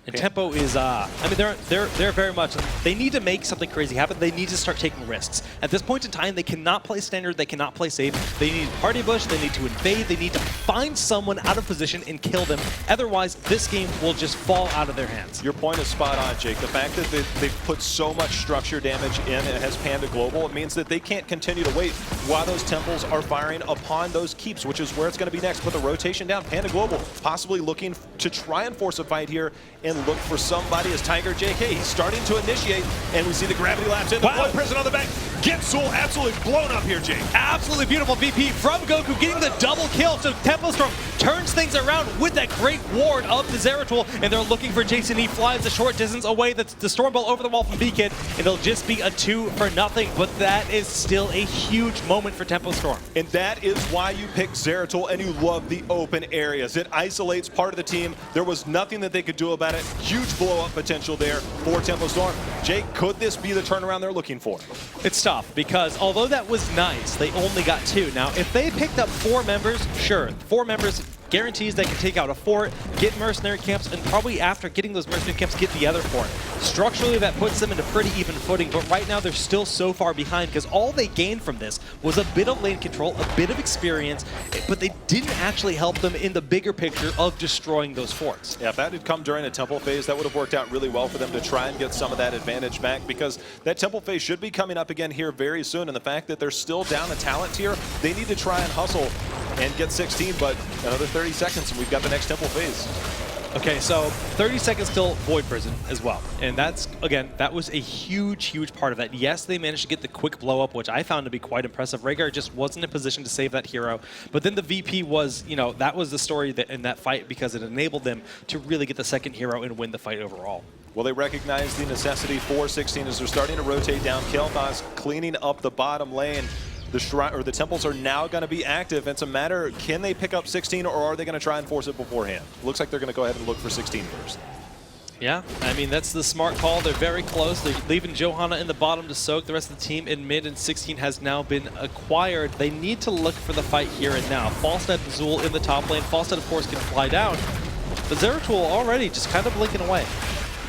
And Tempo is, I mean, they're very much, they need to make something crazy happen. They need to start taking risks. At this point in time, they cannot play standard, they cannot play safe. They need party bush, they need to invade, they need to find someone out of position and kill them. Otherwise, this game will just fall out of their hands. Your point is spot on, Jake. The fact that they've put so much structure damage in and it has Panda Global, it means that they can't continue to wait while those temples are firing upon those keeps, which is where it's going to be next. Put the rotation down. Panda Global possibly looking to try and force a fight here and look for somebody as Tiger JK. He's starting to initiate, and we see the gravity lapse in. The Void Prison on the back. Gets Soul absolutely blown up here, Jake. Absolutely beautiful VP from Goku, getting the double kill. So Tempo Storm turns things around with that great ward of the Zeratul, and they're looking for Jason. He flies a short distance away. That's the Storm Ball over the wall from B-Kid, and it'll just be a 2 for nothing. But that is still a huge moment for Tempo Storm. And that is why you pick Zeratul and you love the open areas. It isolates part of the team. There was nothing that they could do about it. Huge blow-up potential there for Tempo Storm. Jake, could this be the turnaround they're looking for? It's tough because although that was nice, they only got 2. Now, if they picked up 4 members, sure, 4 members guarantees they can take out a fort, get mercenary camps, and probably after getting those mercenary camps, get the other fort. Structurally, that puts them into pretty even footing, but right now they're still so far behind because all they gained from this was a bit of lane control, a bit of experience, but they didn't actually help them in the bigger picture of destroying those forts. Yeah, if that had come during a temple phase, that would have worked out really well for them to try and get some of that advantage back, because that temple phase should be coming up again here very soon, and the fact that they're still down a talent tier, they need to try and hustle and get 16, but another 30 seconds and we've got the next temple phase. Okay, so 30 seconds till Void Prison as well. And that's, again, that was a huge, huge part of that. Yes, they managed to get the quick blow up, which I found to be quite impressive. Rhaegar just wasn't in position to save that hero. But then the VP was, you know, that was the story that, in that fight, because it enabled them to really get the second hero and win the fight overall. Well, they recognize the necessity for 16 as they're starting to rotate down. Kael'thas cleaning up the bottom lane. The shrine or the temples are now going to be active. It's a matter, can they pick up 16 or are they going to try and force it beforehand? Looks like they're going to go ahead and look for 16 first. Yeah, I mean, that's the smart call. They're very close. They're leaving Johanna in the bottom to soak. The rest of the team in mid, and 16 has now been acquired. They need to look for the fight here and now. Falstad and Zul in the top lane. Falstad, of course, can fly down. But Zeratul already just kind of blinking away.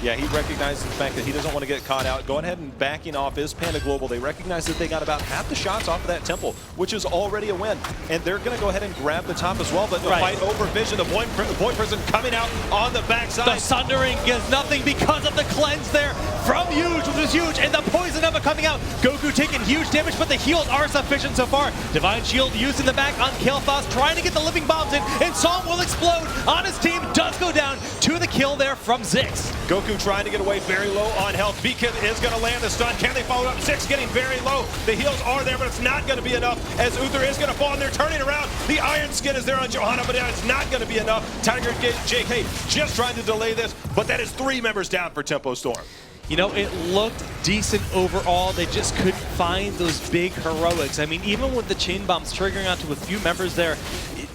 Yeah, he recognizes the fact that he doesn't want to get caught out. Going ahead and backing off is Panda Global. They recognize that they got about half the shots off of that temple, which is already a win. And they're going to go ahead and grab the top as well. But the fight over Vision, the Void Prison coming out on the backside. The Sundering gets nothing because of the cleanse there from Huge, which is huge. And the Poison Nova coming out. Goku taking huge damage, but the heals are sufficient so far. Divine Shield used in the back on Kael'thas, trying to get the living bombs in. And Psalm will explode on his team. Does go down to the kill there from Zix. Goku trying to get away, very low on health. B-Kid is going to land the stun. Can they follow up? Zix getting very low. The heals are there, but it's not going to be enough as Uther is going to fall, and they're turning around. The Iron Skin is there on Johanna, but it's not going to be enough. Tiger JK just trying to delay this, but that is 3 members down for Tempo Storm. You know, it looked decent overall. They just couldn't find those big heroics. I mean, even with the chain bombs triggering onto a few members there,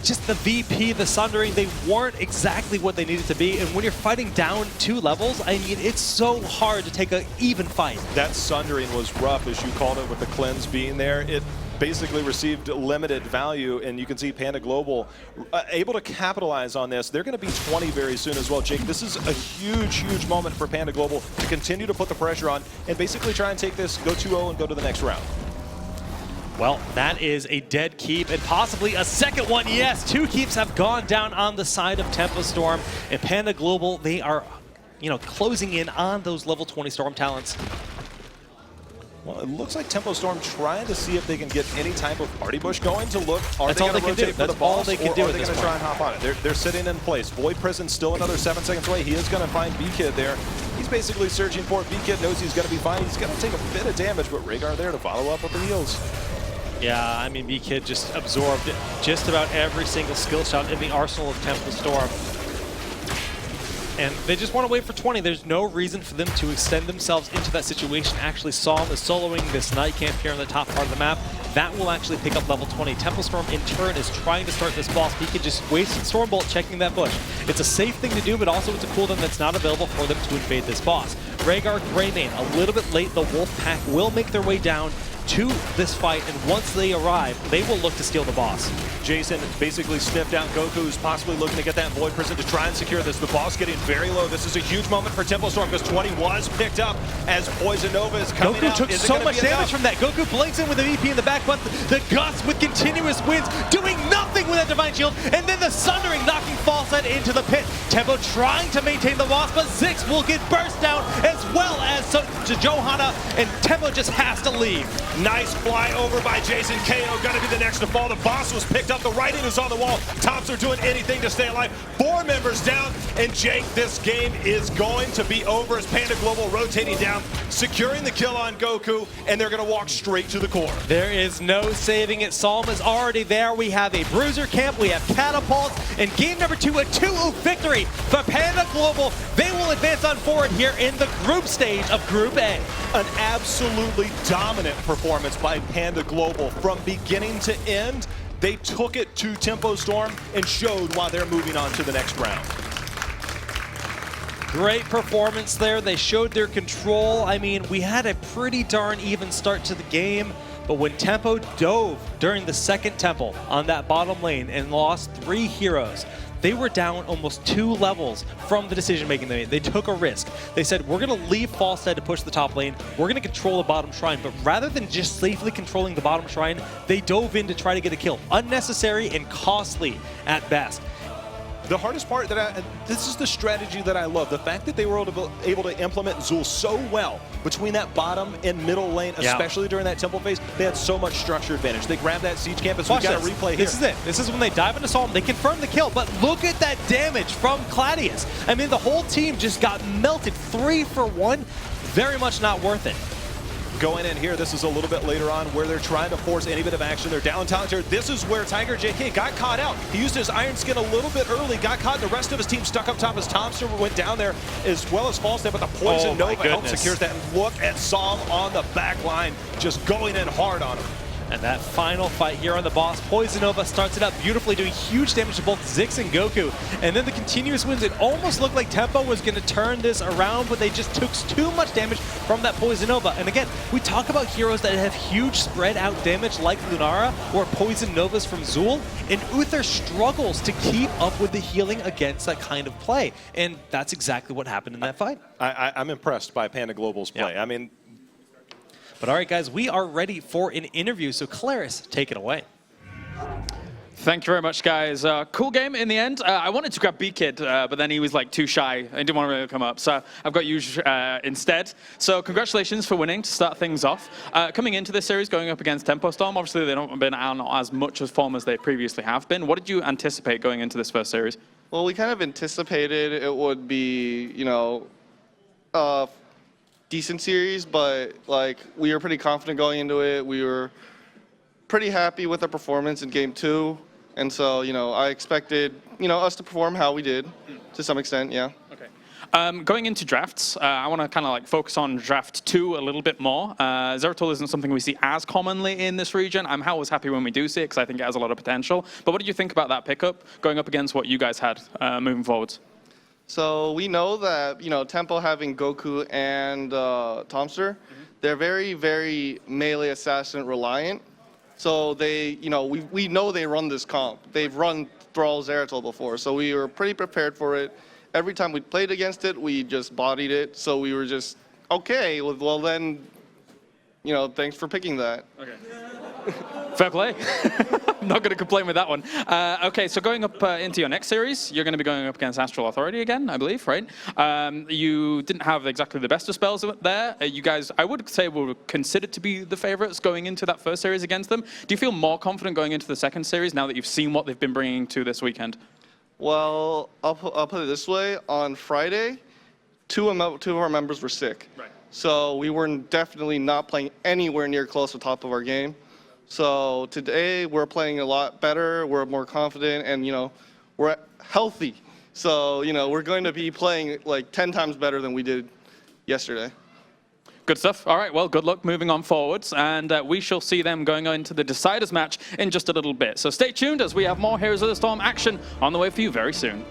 just the VP, the Sundering, they weren't exactly what they needed to be. And when you're fighting down 2 levels, I mean, it's so hard to take an even fight. That Sundering was rough, as you called it, with the cleanse being there. It basically received limited value, and you can see Panda Global able to capitalize on this. They're going to be 20 very soon as well. Jake, this is a huge, huge moment for Panda Global to continue to put the pressure on and basically try and take this, go 2-0 and go to the next round. Well, that is a dead keep and possibly a second one. Yes, 2 keeps have gone down on the side of Tempo Storm, and Panda Global, they are, you know, closing in on those level 20 Storm talents. Well, it looks like Tempo Storm trying to see if they can get any type of party bush going to look. Are That's they all going they to can rotate do. for the That's all boss, they can or do are at they this going to try and hop on it? They're sitting in place. Void Prison still another 7 seconds away. He is going to find B-Kid there. He's basically searching for it. B-Kid knows he's going to be fine. He's going to take a bit of damage, but Rhaegar there to follow up with the heals. Yeah, I mean, B-Kid just absorbed just about every single skill shot in the arsenal of Tempo Storm. And they just want to wait for 20. There's no reason for them to extend themselves into that situation. Actually, Psalm is soloing this night camp here on the top part of the map. That will actually pick up level 20. Tempo Storm, in turn, is trying to start this boss. He can just waste Stormbolt checking that bush. It's a safe thing to do, but also it's a cooldown that's not available for them to invade this boss. Rhaegar, Greymane, a little bit late. The Wolf Pack will make their way down to this fight, and once they arrive, they will look to steal the boss. Jason basically sniffed out Goku, who's possibly looking to get that Void Prison to try and secure this. The boss getting very low. This is a huge moment for Tempo Storm because 20 was picked up as Poison Nova is coming out. Goku took so much damage from that. Goku blinks in with the VP in the back, but the Gus with continuous wins, doing nothing with that Divine Shield, and then the Sundering knocking Falstad into the pit. Tempo trying to maintain the boss, but Zix will get burst down as well as Johanna, and Tempo just has to leave. Nice fly over by Jason KO. Going to be the next to fall. The boss was picked up. The writing is on the wall. Tops are doing anything to stay alive. 4 members down. And Jake, this game is going to be over as Panda Global rotating down, securing the kill on Goku, and they're going to walk straight to the core. There is no saving it. Psalm is already there. We have a bruiser camp. We have catapults. And game number 2, a 2-0 victory for Panda Global. They will advance on forward here in the group stage of Group A. An absolutely dominant performance by Panda Global. From beginning to end, they took it to Tempo Storm and showed why they're moving on to the next round. Great performance there. They showed their control. I mean, we had a pretty darn even start to the game, but when Tempo dove during the second Temple on that bottom lane and lost 3 heroes, they were down almost 2 levels from the decision-making they made. They took a risk. They said, we're going to leave Falstad to push the top lane. We're going to control the bottom shrine. But rather than just safely controlling the bottom shrine, they dove in to try to get a kill. Unnecessary and costly at best. The hardest part this is the strategy that I love. The fact that they were able to implement Zul so well between that bottom and middle lane, especially during that temple phase, they had so much structure advantage. They grabbed that siege campus. We got a replay here. This is it. This is when they dive into Psalm. They confirm the kill, but look at that damage from Claudius. I mean, the whole team just got melted 3 for 1. Very much not worth it. Going in here, this is a little bit later on where they're trying to force any bit of action. They're down Talon's. This is where Tiger JK got caught out. He used his Iron Skin a little bit early, got caught. The rest of his team stuck up top as Thompson went down there, as well as Falstad, but the Poison Nova helped secures that. And look at Psalm on the back line, just going in hard on him. And that final fight here on the boss, Poison Nova starts it up beautifully, doing huge damage to both Zix and Goku. And then the continuous wins, it almost looked like Tempo was going to turn this around, but they just took too much damage from that Poison Nova. And again, we talk about heroes that have huge spread out damage like Lunara or Poison Novas from Zul, and Uther struggles to keep up with the healing against that kind of play. And that's exactly what happened in that fight. I'm impressed by Panda Global's play. I mean, but all right, guys, we are ready for an interview. So Claris, take it away. Thank you very much, guys. Cool game in the end. I wanted to grab B-Kid, but then he was like too shy and didn't want to really come up. So I've got you instead. So congratulations for winning to start things off. Coming into this series, going up against Tempo Storm, obviously they don't been out as much as form as they previously have been. What did you anticipate going into this first series? Well, we kind of anticipated it would be, you know, decent series, but like we were pretty confident going into it. We were pretty happy with our performance in game 2, and so I expected us to perform how we did to some extent. Yeah. Okay. Going into drafts, I want to kind of like focus on draft 2 a little bit more. Zeratul isn't something we see as commonly in this region. I'm always happy when we do see it because I think it has a lot of potential. But what did you think about that pickup going up against what you guys had moving forwards? So we know that, Tempo having Goku and Tomster, they're very, very melee assassin reliant. So they, we know they run this comp. They've run Thrall Zeratul before, so we were pretty prepared for it. Every time we played against it, we just bodied it. So we were just, okay, well then, thanks for picking that. Okay. Fair play. I'm not going to complain with that one. Okay, so going up into your next series, you're going to be going up against Astral Authority again, I believe, right? You didn't have exactly the best of spells there. You guys, I would say, were considered to be the favorites going into that first series against them. Do you feel more confident going into the second series now that you've seen what they've been bringing to this weekend? Well, I'll put it this way. On Friday, two of our members were sick. Right. So we were definitely not playing anywhere near close to the top of our game. So today we're playing a lot better, we're more confident, and we're healthy. So we're going to be playing like 10 times better than we did yesterday. Good stuff. All right, well, good luck moving on forwards, and we shall see them going into the Deciders match in just a little bit. So stay tuned as we have more Heroes of the Storm action on the way for you very soon.